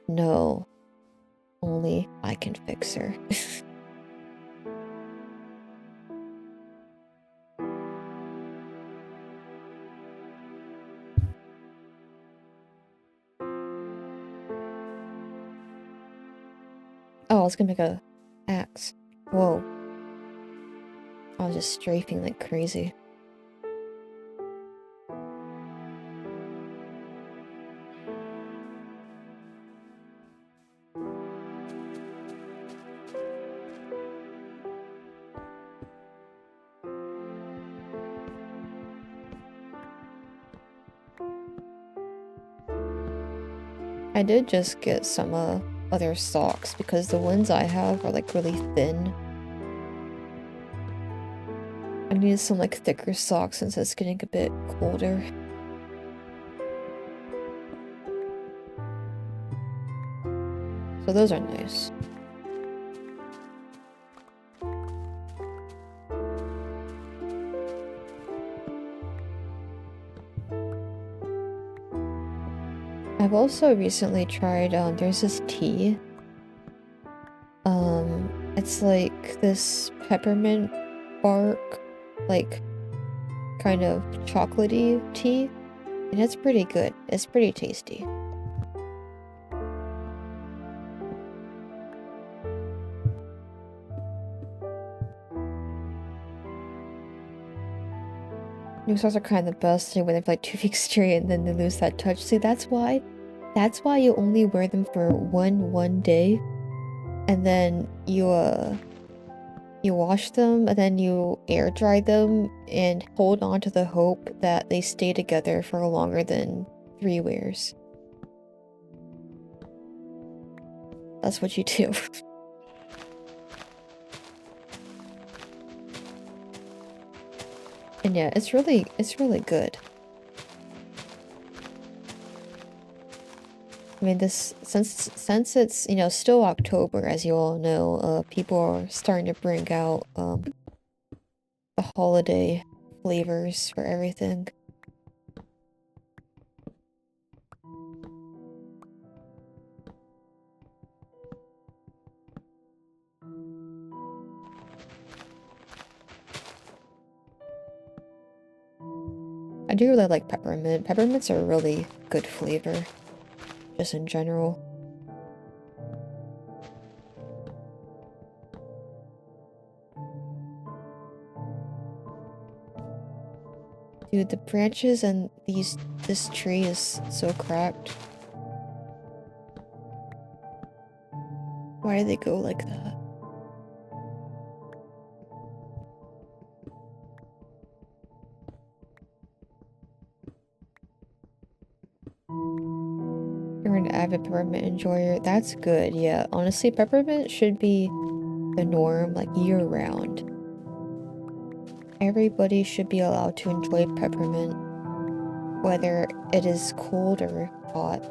S1: No. Only I can fix her. Oh, I was gonna make a axe. Whoa. I was just strafing like crazy. I did just get some other socks because the ones I have are like really thin. I needed some like thicker socks since it's getting a bit colder. So those are nice. I've also recently tried, there's this tea. It's like this peppermint bark, like, kind of chocolatey tea, and it's pretty good. It's pretty tasty. New stars are kind of the best when they're like 2 weeks straight and then they lose that touch. See, that's why you only wear them for one day, and then you wash them and then you air dry them and hold on to the hope that they stay together for longer than 3 wears. That's what you do. And yeah, it's really good. I mean, since it's, you know, still October, as you all know, people are starting to bring out the holiday flavors for everything. I do really like peppermint. Peppermints are a really good flavor, just in general. Dude, the branches and this tree is so cracked. Why do they go like that? You're an avid peppermint enjoyer. That's good, yeah. Honestly, peppermint should be the norm, like, year-round. Everybody should be allowed to enjoy peppermint, whether it is cold or hot.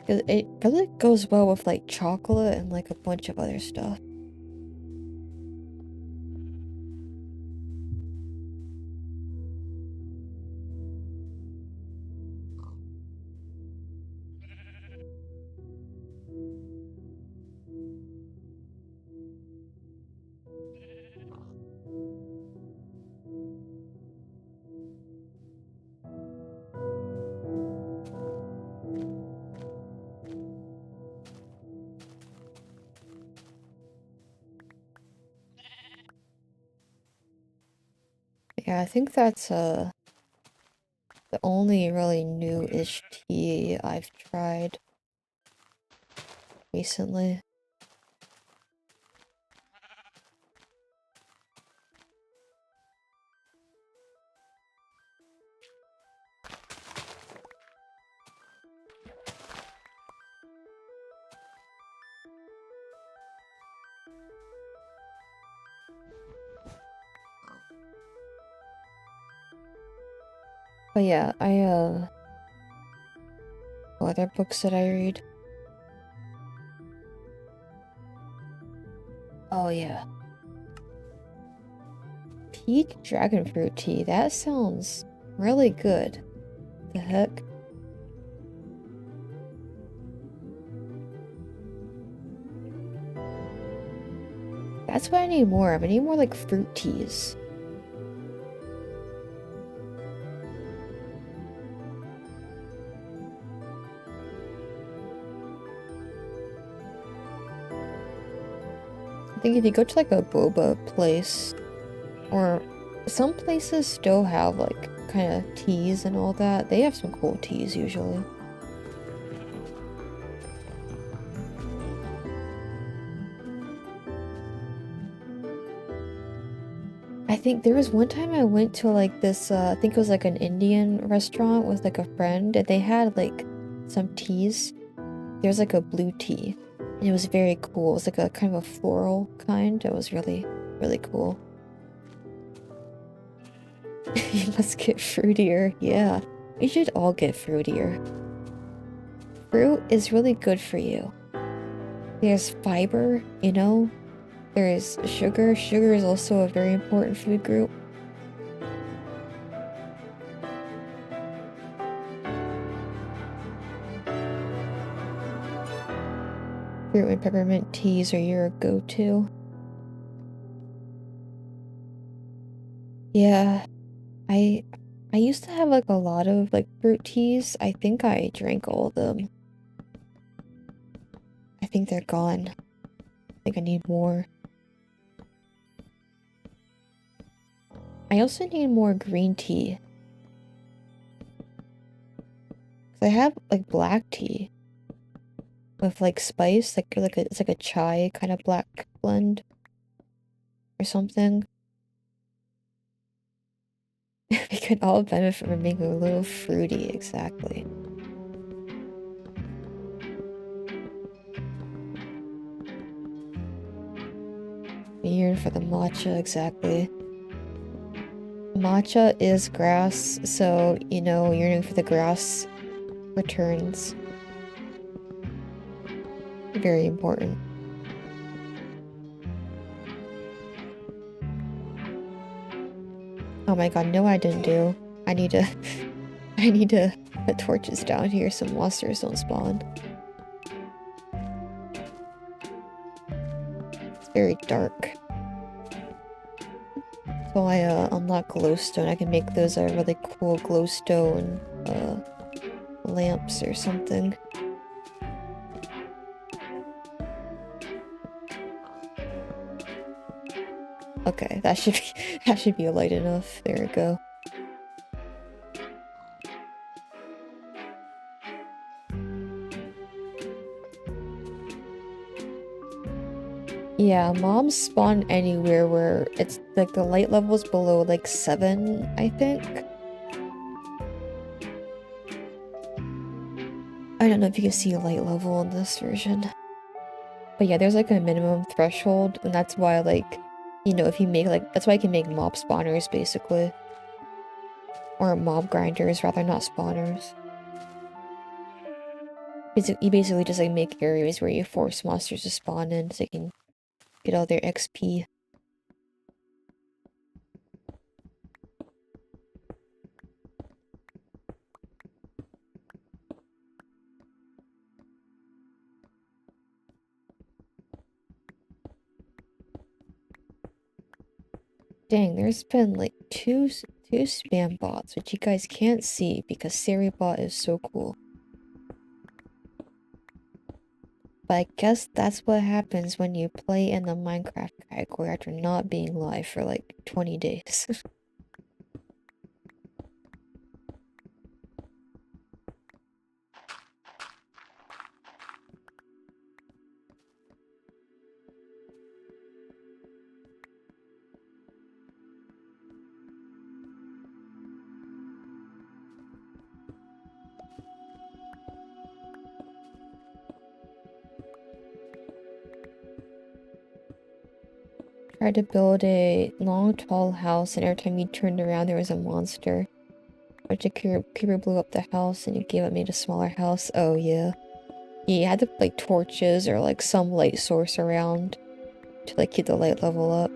S1: It really goes well with, like, chocolate and, like, a bunch of other stuff. Yeah, I think that's, the only really new-ish tea I've tried recently. But yeah, what other books did I read? Oh yeah. Peach dragon fruit tea. That sounds really good. The heck? That's what I need more of. I need more like fruit teas. I think if you go to like a boba place, or some places still have like kind of teas and all that, they have some cool teas usually. I think there was one time I went to like this, I think it was like an Indian restaurant with like a friend, and they had like some teas. There's like a blue tea, and it was very cool. It was like a kind of a floral kind. It was really, really cool. You must get fruitier. Yeah, we should all get fruitier. Fruit is really good for you. There's fiber, you know? There's sugar. Sugar is also a very important food group. Fruit and peppermint teas are your go-to. Yeah, I I used to have like a lot of like fruit teas. I think I drank all of them. I think they're gone. I think I need more. I also need more green tea. 'Cause I have like black tea with like spice, it's like a chai kind of black blend or something. We could all benefit from being a little fruity, exactly. Yearn for the matcha, exactly. Matcha is grass, so, you know, yearning for the grass returns. Very important. Oh my god, no I didn't do. I need to I need to put torches down here so monsters don't spawn. It's very dark. So I unlock glowstone. I can make those really cool glowstone lamps or something. Okay, that should be that should be light enough. There we go. Yeah, mobs spawn anywhere where it's like the light level's below like 7, I think. I don't know if you can see a light level in this version. But yeah, there's like a minimum threshold, and that's why like, you know, if you make like, that's why I can make mob spawners basically. Or mob grinders, rather, not spawners. You basically just like make areas where you force monsters to spawn in so you can get all their XP. Dang, there's been like two spam bots, which you guys can't see because Seribot is so cool. But I guess that's what happens when you play in the Minecraft category after not being live for like 20 days. Tried to build a long, tall house, and every time you turned around, there was a monster. But a creeper blew up the house, and you gave it made a smaller house. Oh, yeah. Yeah, you had to put, like, torches or, like, some light source around to, like, keep the light level up.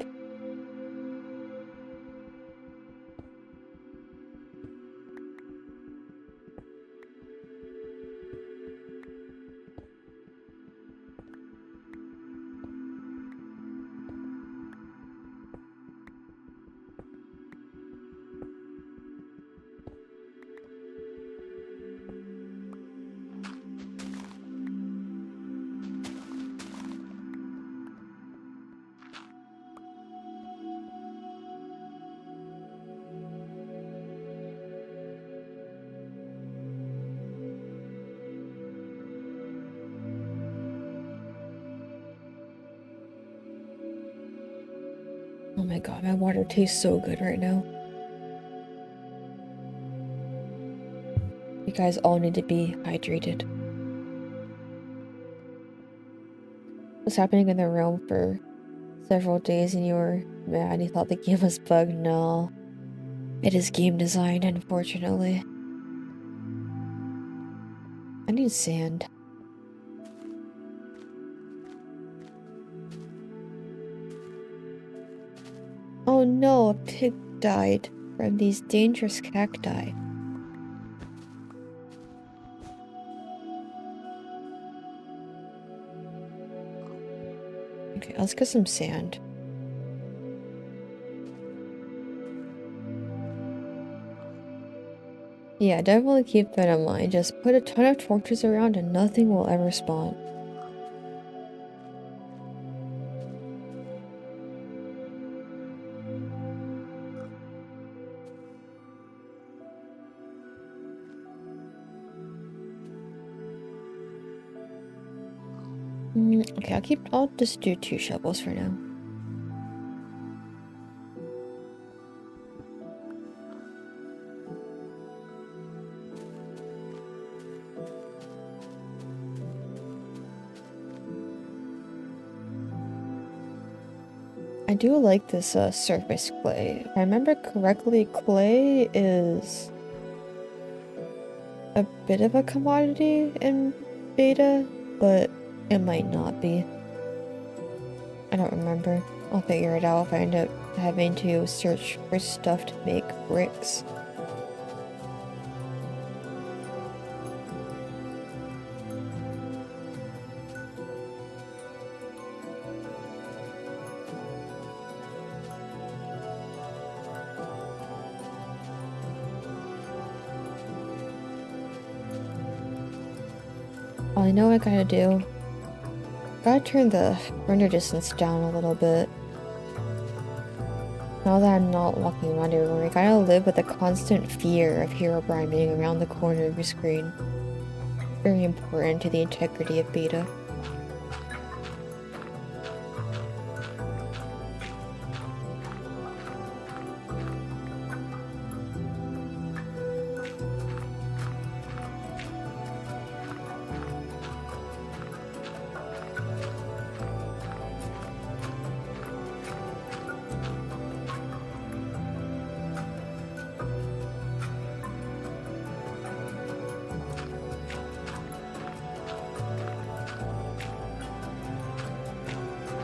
S1: Oh my god, my water tastes so good right now. You guys all need to be hydrated. What's happening in the realm for several days and you were mad? You thought the game was bugged? No. It is game design, unfortunately. I need sand. Oh no, a pig died from these dangerous cacti. Okay, let's get some sand. Yeah, definitely keep that in mind. Just put a ton of torches around and nothing will ever spawn. Okay, I'll just do 2 shovels for now. I do like this surface clay. If I remember correctly, clay is a bit of a commodity in beta, but it might not be. I don't remember. I'll figure it out if I end up having to search for stuff to make bricks. All I know I gotta do, gotta turn the render distance down a little bit. Now that I'm not walking around everywhere, I gotta live with the constant fear of Herobrine being around the corner of your screen. It's very important to the integrity of beta.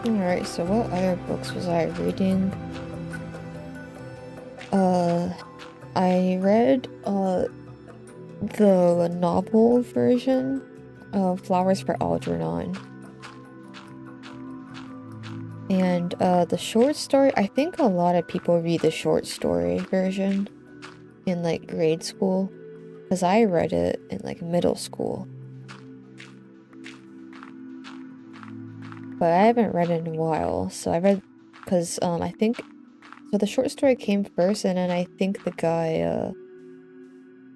S1: Alright, so what other books was I reading? I read, the novel version of Flowers for Algernon. And, the short story, I think a lot of people read the short story version in, like, grade school. Because I read it in, like, middle school. But I haven't read it in a while, so I read, because, I think, so the short story came first, and then I think the guy,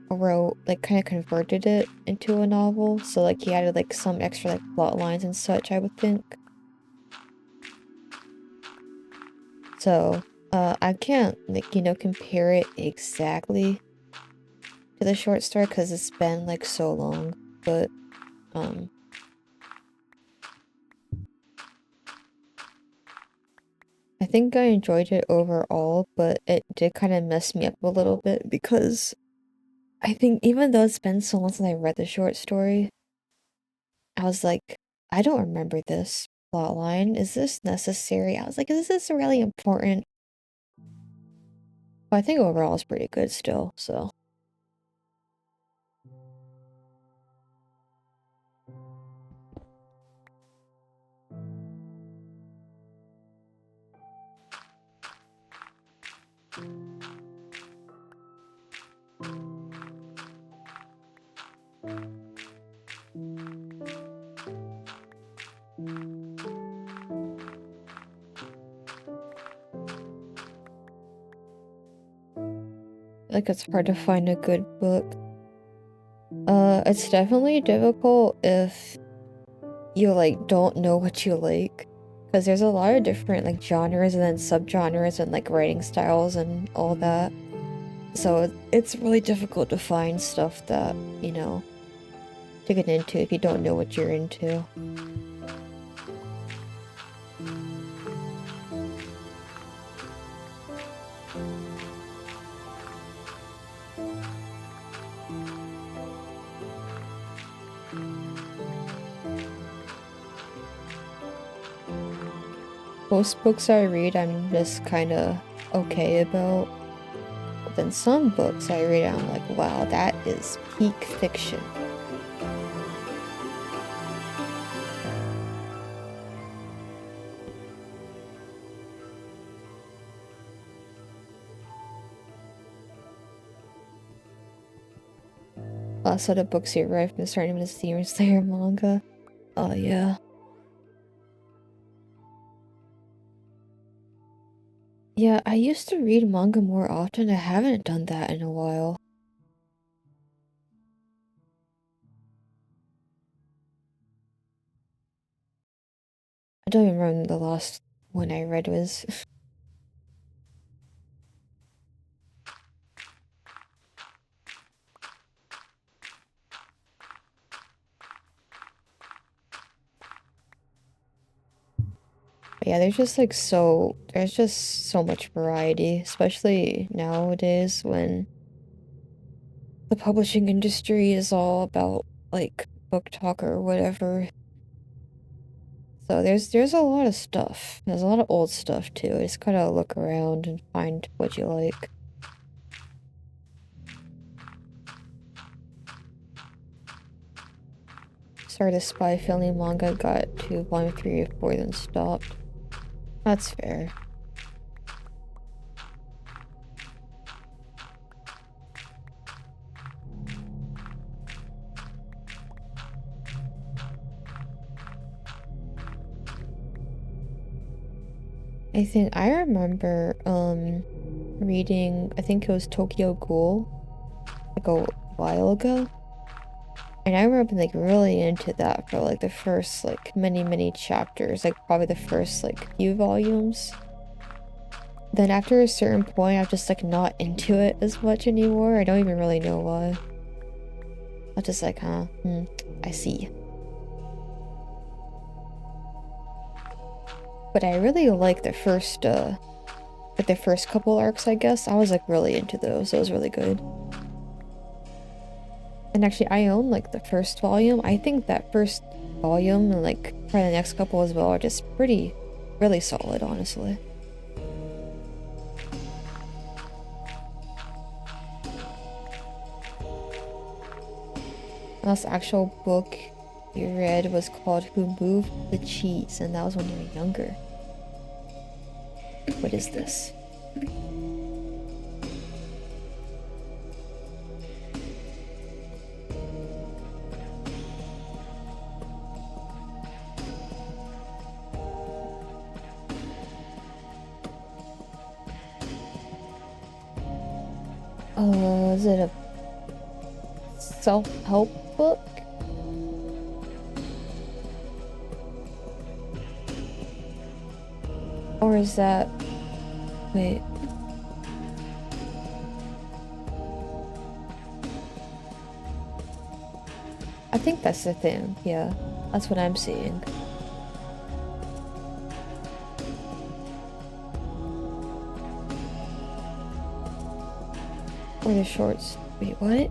S1: wrote, like, kind of converted it into a novel, so, like, he added, like, some extra, like, plot lines and such, I would think. So, I can't, like, you know, compare it exactly to the short story, because it's been, like, so long, but, I think I enjoyed it overall, but it did kind of mess me up a little bit because I think even though it's been so long since I read the short story, I was like, I don't remember this plot line. Is this necessary? I was like, is this really important? But I think overall it's pretty good still, so. Like it's hard to find a good book. It's definitely difficult if you like don't know what you like. Because there's a lot of different like genres and then subgenres and like writing styles and all that. So it's really difficult to find stuff that, you know, to get into if you don't know what you're into. Most books I read, I'm just kind of okay about. But then some books I read, I'm like, wow, that is peak fiction. Last set of books you read from starting with the Demon Slayer manga. Oh, yeah. Yeah, I used to read manga more often. I haven't done that in a while. I don't even remember the last one I read was. But yeah, there's just so much variety, especially nowadays when the publishing industry is all about like book talk or whatever. So there's a lot of stuff. There's a lot of old stuff too. I just gotta look around and find what you like. Sorry, the Spy Family manga got to volume 3 or 4 then stopped. That's fair. I think I remember reading, I think it was Tokyo Ghoul like a while ago. And I remember being like really into that for like the first like many chapters, like probably the first like few volumes. Then after a certain point, I'm just like not into it as much anymore. I don't even really know why. I'm just like, I see. But I really like the first couple arcs, I guess. I was like really into those. It was really good. And actually, I own like the first volume. I think that first volume and like probably the next couple as well are just really solid, honestly. Last actual book you read was called Who Moved the Cheese, and that was when you were younger. What is this? Is it a self-help book? Or is that... Wait. I think that's the thing, yeah. That's what I'm seeing. Or the shorts. Wait, what?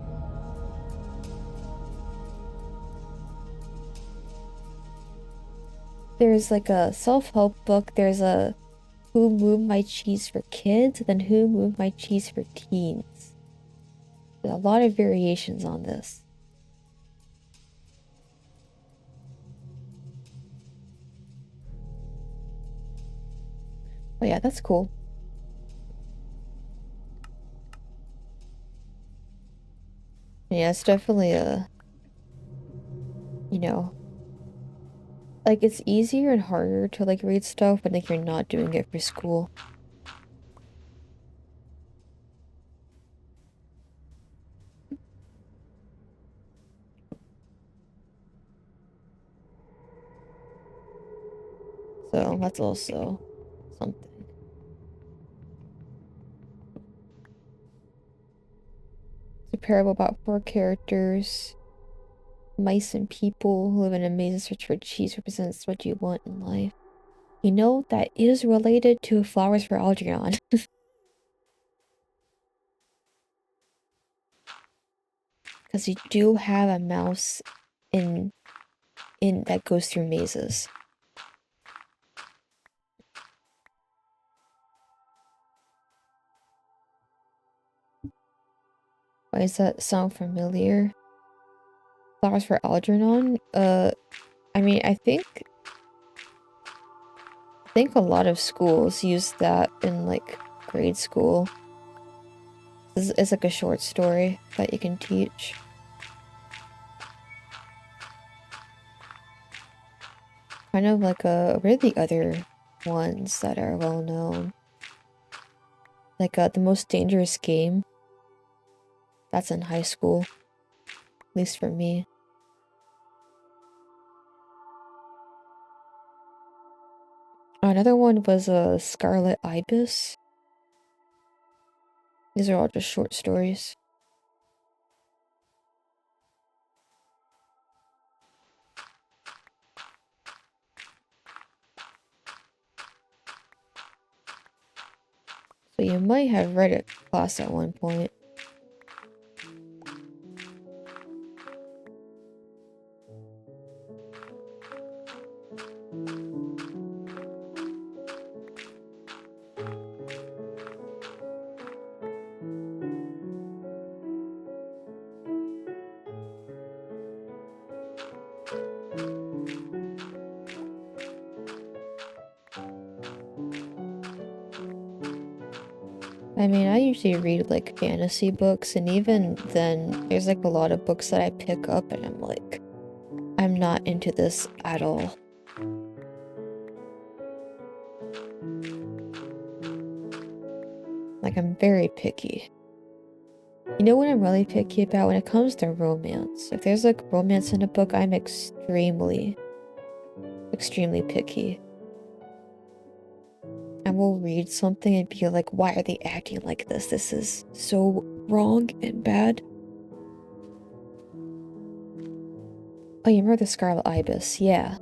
S1: There's like a self-help book. There's a Who Moved My Cheese for Kids, then Who Moved My Cheese for Teens. There's a lot of variations on this. Oh yeah, that's cool. Yeah, it's definitely a, you know, like it's easier and harder to like read stuff when like you're not doing it for school. So that's also something. It's a parable about four characters. Mice and people who live in a maze and search for cheese represents what you want in life. You know, that is related to Flowers for Algernon. Because you do have a mouse in that goes through mazes. Why does that sound familiar? Flowers for Algernon? I mean, I think a lot of schools use that in like grade school. It's like a short story that you can teach. Kind of like what are the other ones that are well known? Like The Most Dangerous Game. That's in high school. At least for me. Another one was Scarlet Ibis. These are all just short stories. So you might have read it in class at one point. I mean, I usually read like fantasy books, and even then, there's like a lot of books that I pick up and I'm like, I'm not into this at all. Like, I'm very picky. You know what I'm really picky about when it comes to romance? If there's like romance in a book, I'm extremely, extremely picky. I will read something and be like, why are they acting like this? This is so wrong and bad. Oh, you remember the Scarlet Ibis? Yeah.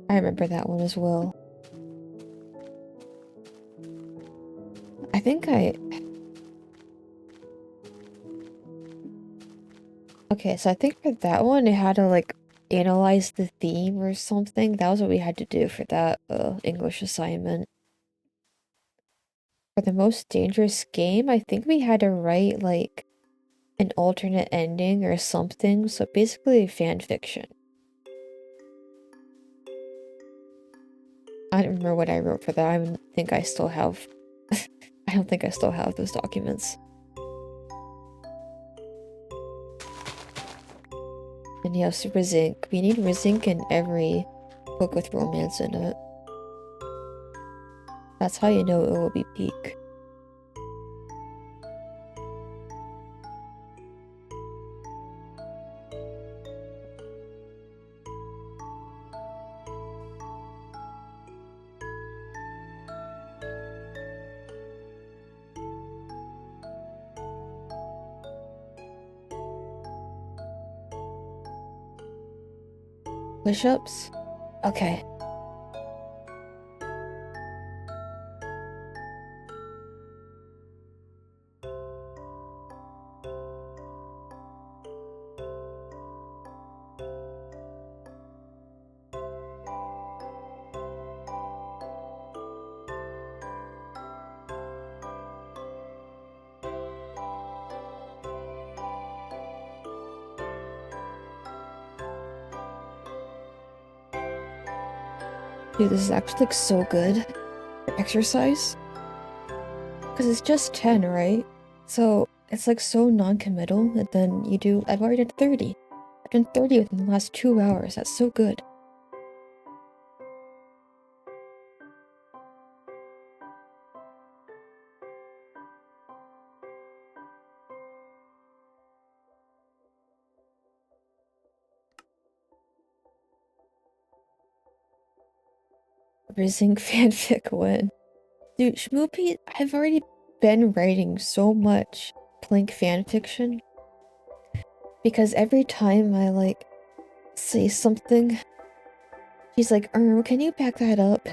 S1: I remember that one as well. I think Okay, so I think for that one, it had to like analyze the theme or something. That was what we had to do for that English assignment. For the most dangerous game, I think we had to write like an alternate ending or something. So basically fan fiction. I don't remember what I wrote for that. I don't think I still have I don't think I still have those documents. And you have Super Zinc. We need Zinc in every book with romance in it. That's how you know it will be peak. Push-ups? Okay. Dude, this is actually like so good for exercise. Because it's just 10, right? So it's like so non-committal, and then I've already done 30. I've done 30 within the last 2 hours. That's so good. Rising fanfic when? Dude, Shmoopy, I've already been writing so much Plink fanfiction. Because every time I, like, say something, he's like, can you back that up?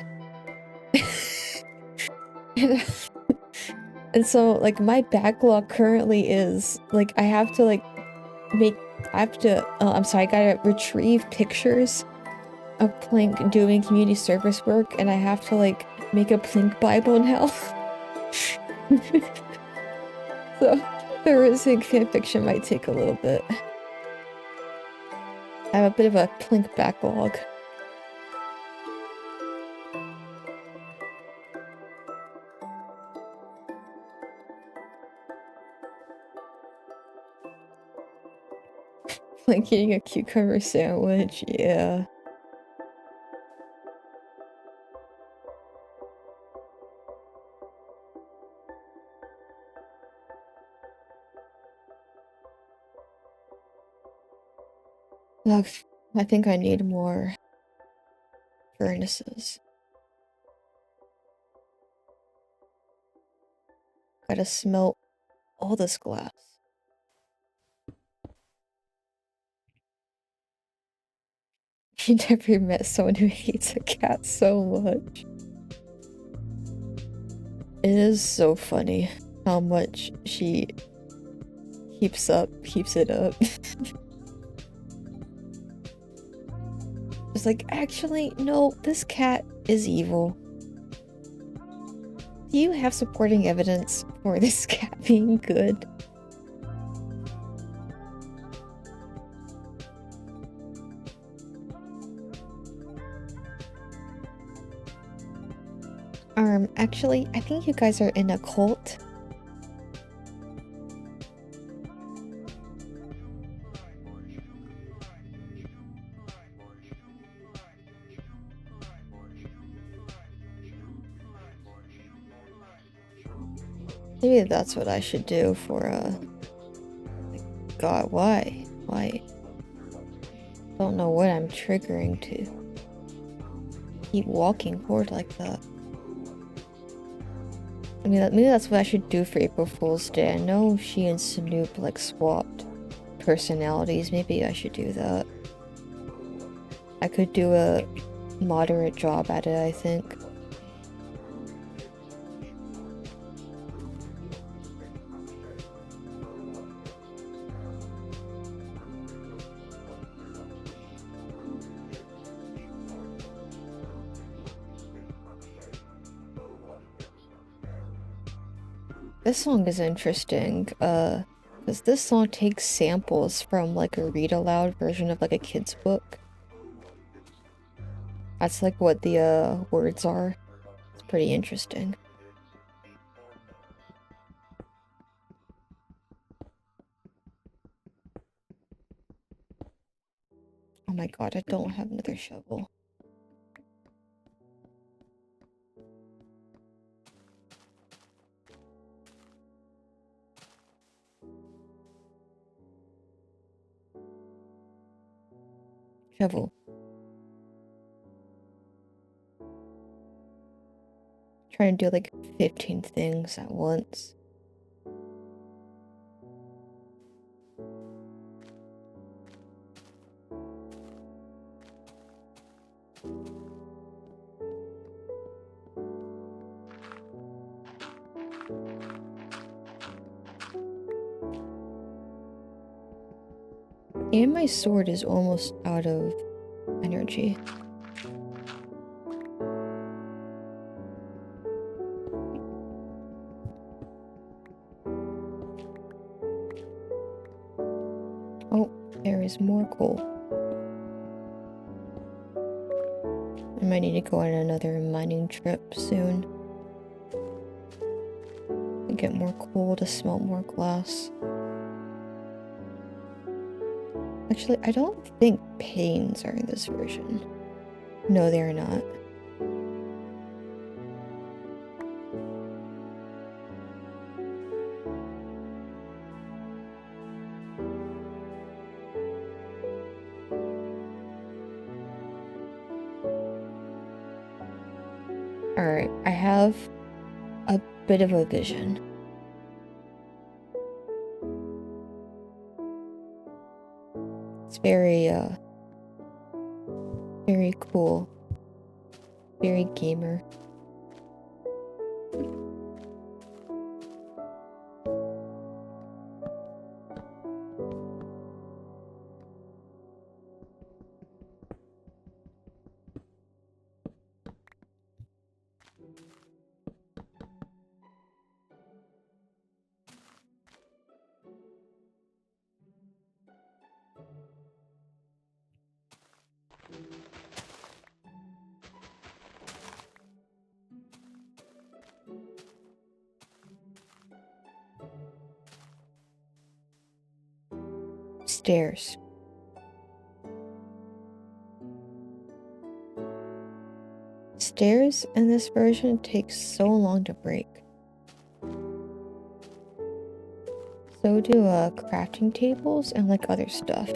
S1: And so, like, my backlog currently is, like, I have to, like, I'm sorry, I gotta retrieve pictures of Plink doing community service work, and I have to, like, make a Plink Bible now. So, the Rising fanfiction might take a little bit. I have a bit of a Plink backlog. Like eating a cucumber sandwich, yeah. Look, I think I need more furnaces. Gotta smelt all this glass. You never met someone who hates a cat so much. It is so funny how much she keeps it up. It's like, actually, no, this cat is evil. Do you have supporting evidence for this cat being good? Actually, I think you guys are in a cult. Maybe that's what I should do for, God, why? Why? Don't know what I'm triggering to keep walking forward like that. I mean, maybe that's what I should do for April Fool's Day. I know she and Snoop, like, swapped personalities. Maybe I should do that. I could do a moderate job at it, I think. This song is interesting, because this song takes samples from, like, a read-aloud version of, like, a kid's book. That's, like, what the, words are. It's pretty interesting. Oh my god, I don't have another shovel. Shovel. Trying to do like 15 things at once. And my sword is almost out of energy. Oh, there is more coal. I might need to go on another mining trip soon. And get more coal to smelt more glass. Actually, I don't think panes are in this version. No, they're not. Alright, I have a bit of a vision. It's very cool. Very gamer. Stairs. Stairs in this version take so long to break. So do crafting tables and like other stuff.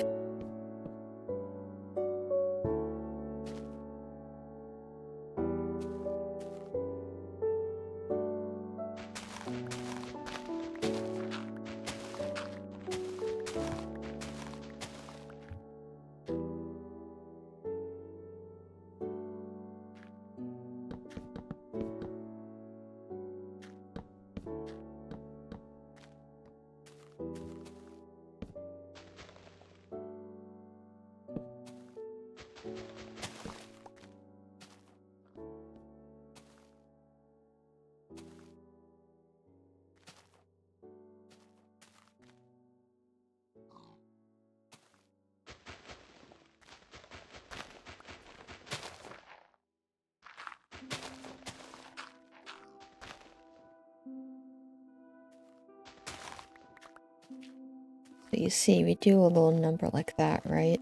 S1: So you see, we do a little number like that, right?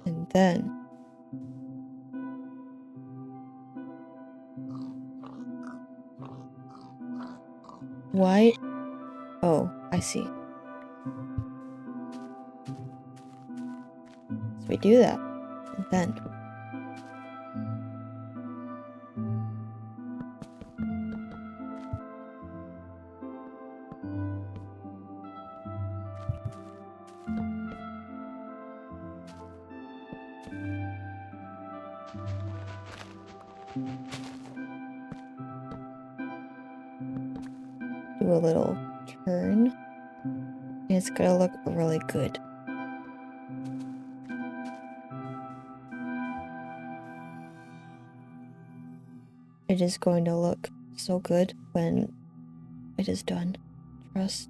S1: And then why? Oh, I see. So we do that, and then do a little turn, and it's gonna look really good. It is going to look so good when it is done. Trust.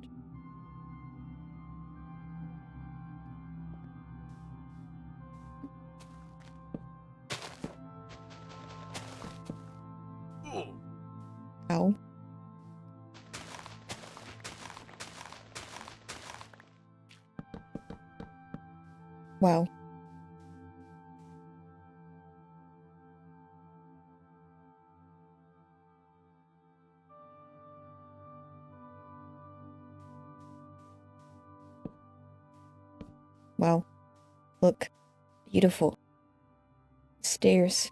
S1: Ow. Wow. Wow. Look. Beautiful. Stairs.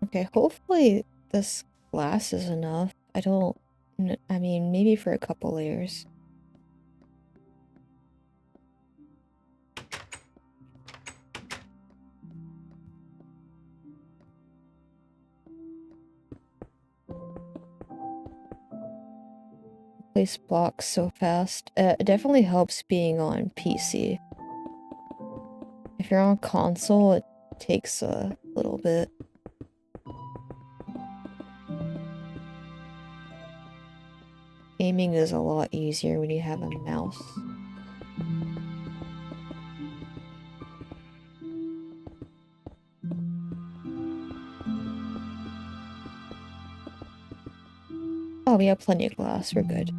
S1: Okay, hopefully this glass is enough. I mean, maybe for a couple layers. Place blocks so fast. It definitely helps being on PC. If you're on console, it takes a little bit. Aiming is a lot easier when you have a mouse. Oh, we have plenty of glass. We're good.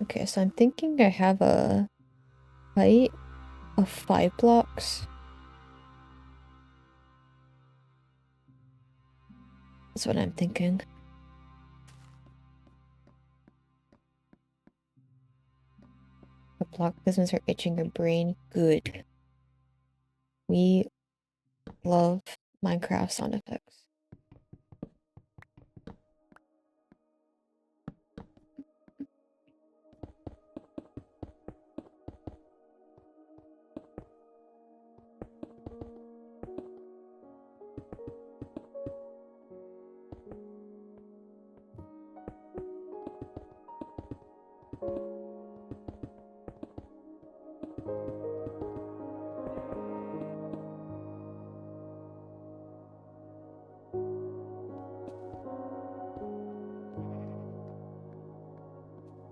S1: Okay, so I'm thinking I have a height of 5 blocks. That's what I'm thinking. The block business are itching your brain. Good. We love Minecraft sound effects.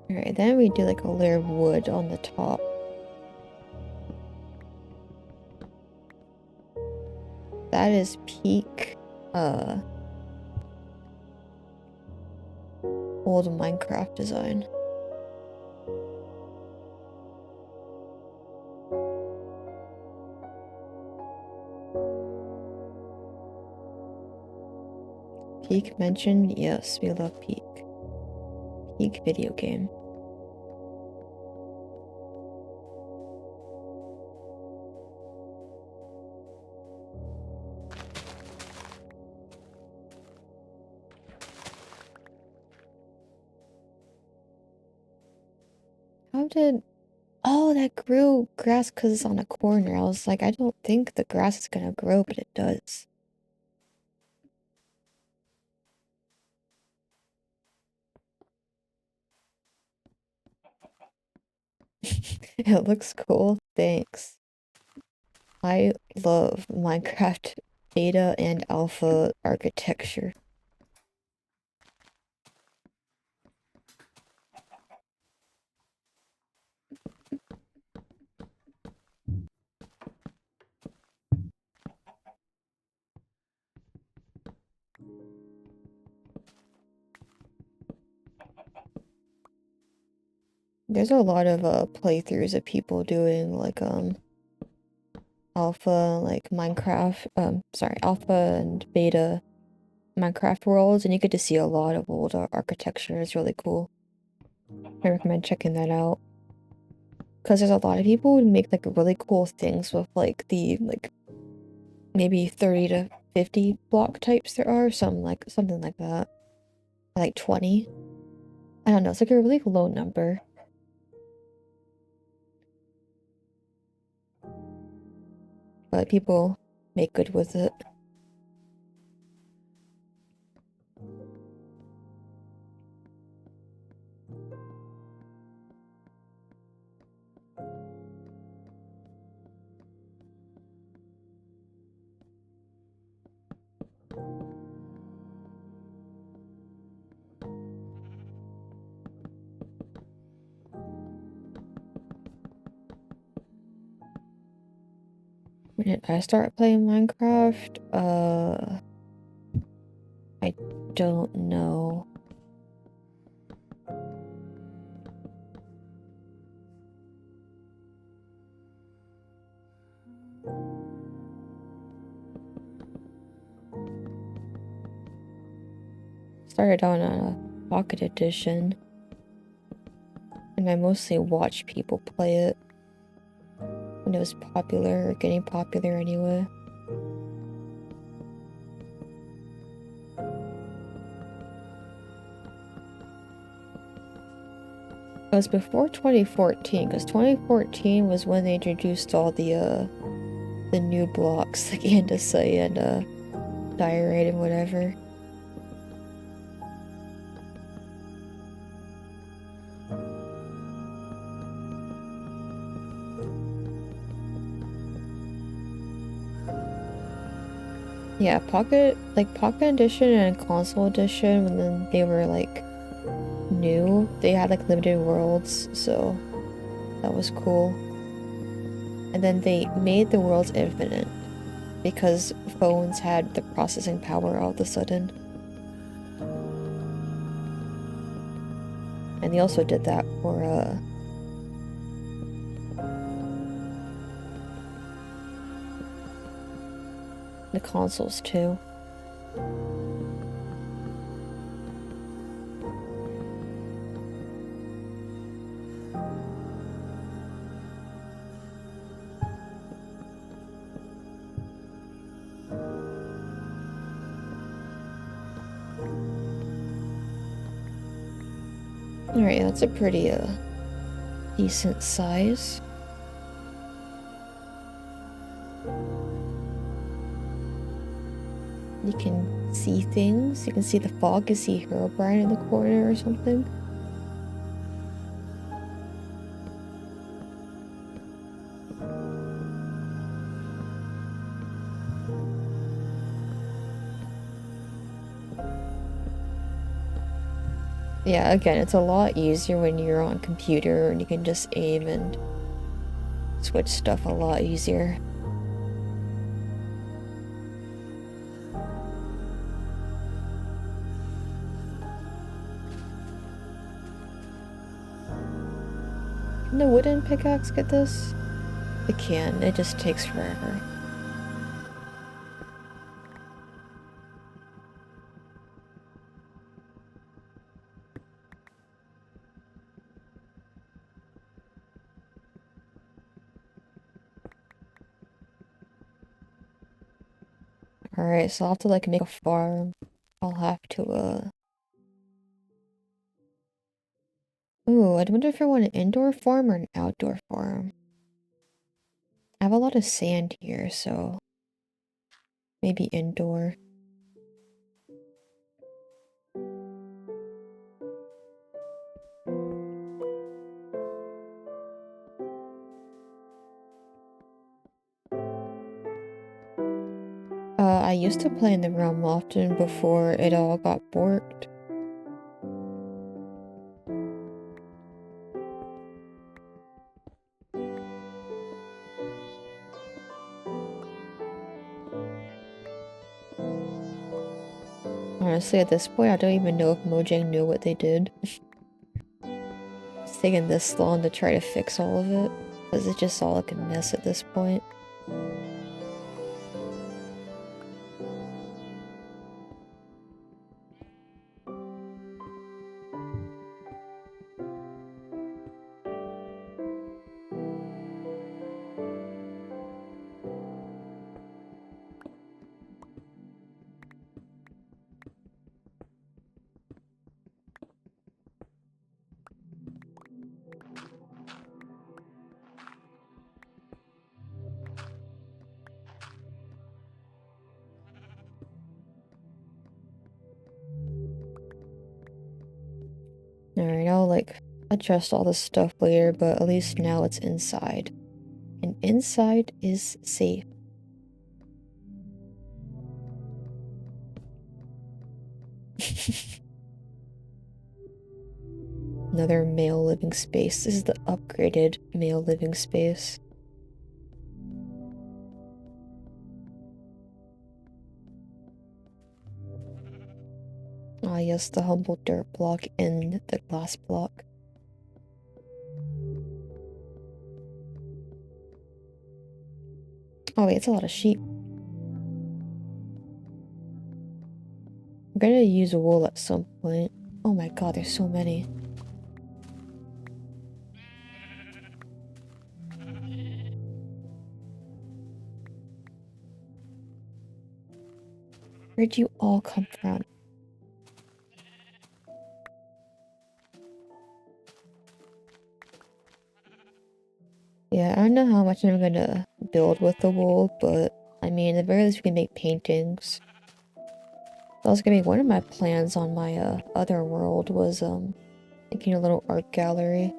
S1: Alright, then we do like a layer of wood on the top. That is peak, old Minecraft design. Peak mentioned? Yes, we love Peak. Peak video game. How did... Oh, that grew grass because it's on a corner. I was like, I don't think the grass is gonna grow, but it does. It looks cool. Thanks. I love Minecraft beta and alpha architecture. There's a lot of playthroughs of people doing like alpha like Minecraft alpha and beta Minecraft worlds, and you get to see a lot of old architecture. It's really cool. I recommend checking that out. Because there's a lot of people who make like really cool things with like the like maybe 30 to 50 block types there are, something like that. Like 20. I don't know, it's like a really low number. But people make good with it. When did I start playing Minecraft? I don't know. Started on a Pocket Edition, and I mostly watched people play it when it was popular, or getting popular anyway. It was before 2014, because 2014 was when they introduced all the new blocks, like andesite and diorite and whatever. Yeah, Pocket Edition and Console Edition, when then they were like new, they had like limited worlds, so that was cool. And then they made the worlds infinite because phones had the processing power all of a sudden. And they also did that for, the consoles too. Alright, that's a pretty, decent size. You can see things. You can see the fog. You see Herobrine in the corner or something. Yeah, again, it's a lot easier when you're on computer and you can just aim and switch stuff a lot easier. Can the wooden pickaxe get this? It can, it just takes forever. Alright, so I'll have to like make a farm. I'll have to Ooh, I wonder if I want an indoor farm or an outdoor farm. I have a lot of sand here, so maybe indoor. I used to play in the realm often before it all got borked. Honestly, at this point, I don't even know if Mojang knew what they did. It's taking this long to try to fix all of it, because it's just all like a mess at this point. Alright, I'll like adjust all this stuff later, but at least now it's inside. And inside is safe. Another male living space. This is the upgraded male living space. Ah yes, the humble dirt block and the glass block. Oh wait, it's a lot of sheep. I'm gonna use wool at some point. Oh my god, there's so many. Where'd you all come from? Yeah, I don't know how much I'm gonna build with the wool, but I mean, at the very least we can make paintings. That was gonna be one of my plans on my other world was making a little art gallery.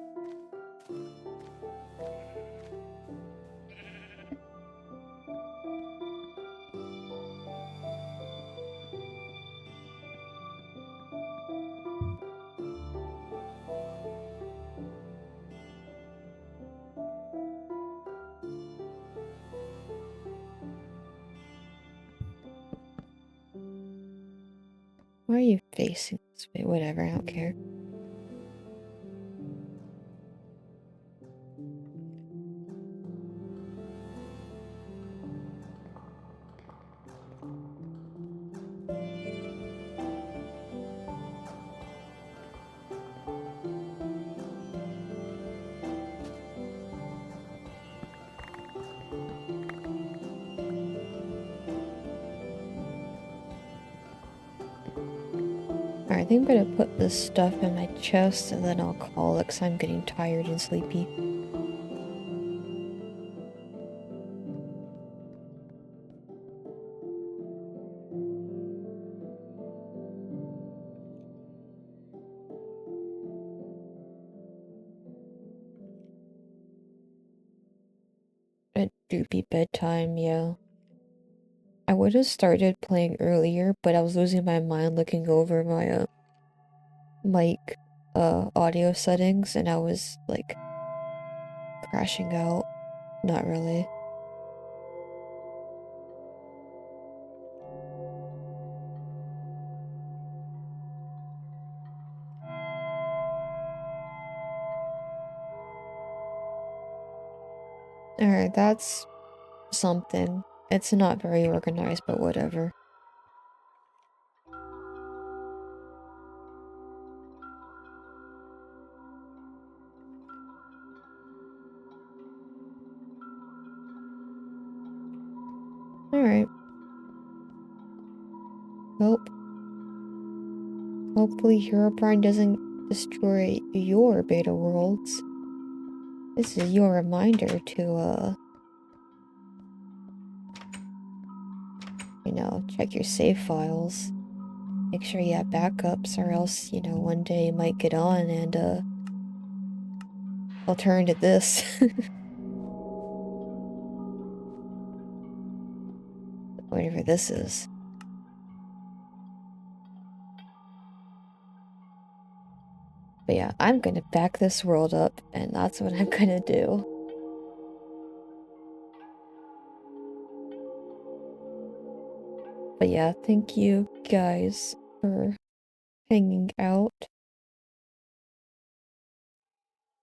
S1: Why are you facing this way? Whatever, I don't care. Alright, I think I'm gonna put this stuff in my chest and then I'll call it because I'm getting tired and sleepy. It do be bedtime, yeah. I would have started playing earlier, but I was losing my mind looking over my mic audio settings and I was like crashing out. Not really. Alright, that's something. It's not very organized, but whatever. Alright. Well, hopefully Herobrine doesn't destroy your beta worlds. This is your reminder to, you know, check your save files. Make sure you have backups or else, you know, one day you might get on and, I'll turn to this. Whatever this is. But yeah, I'm gonna back this world up, and that's what I'm gonna do. But yeah, thank you guys for hanging out.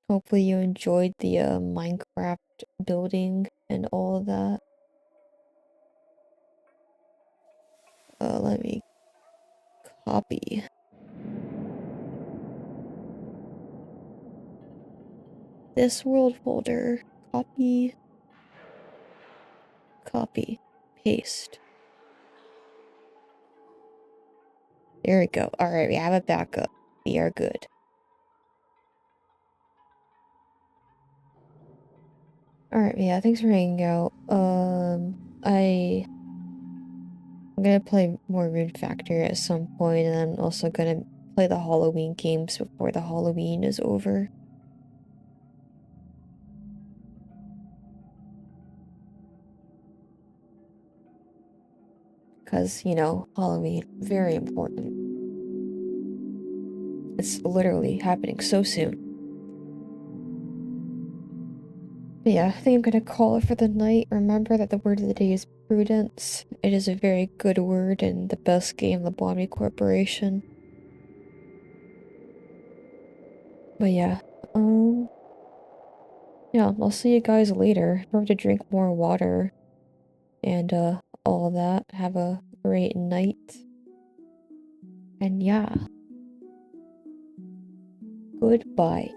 S1: Hopefully you enjoyed the Minecraft building and all of that. Let me copy. This world folder. Copy. Copy. Paste. There we go. Alright, we have a backup. We are good. Alright, yeah, thanks for hanging out. I'm gonna play more Rune Factor at some point, and I'm also gonna play the Halloween games before the Halloween is over. Because, you know, Halloween, very important. It's literally happening so soon. But yeah, I think I'm gonna call it for the night. Remember that the word of the day is prudence. It is a very good word and the best game, the Blommy Corporation. But yeah, yeah, I'll see you guys later. Remember to drink more water and all that. Have a great night. And yeah, goodbye.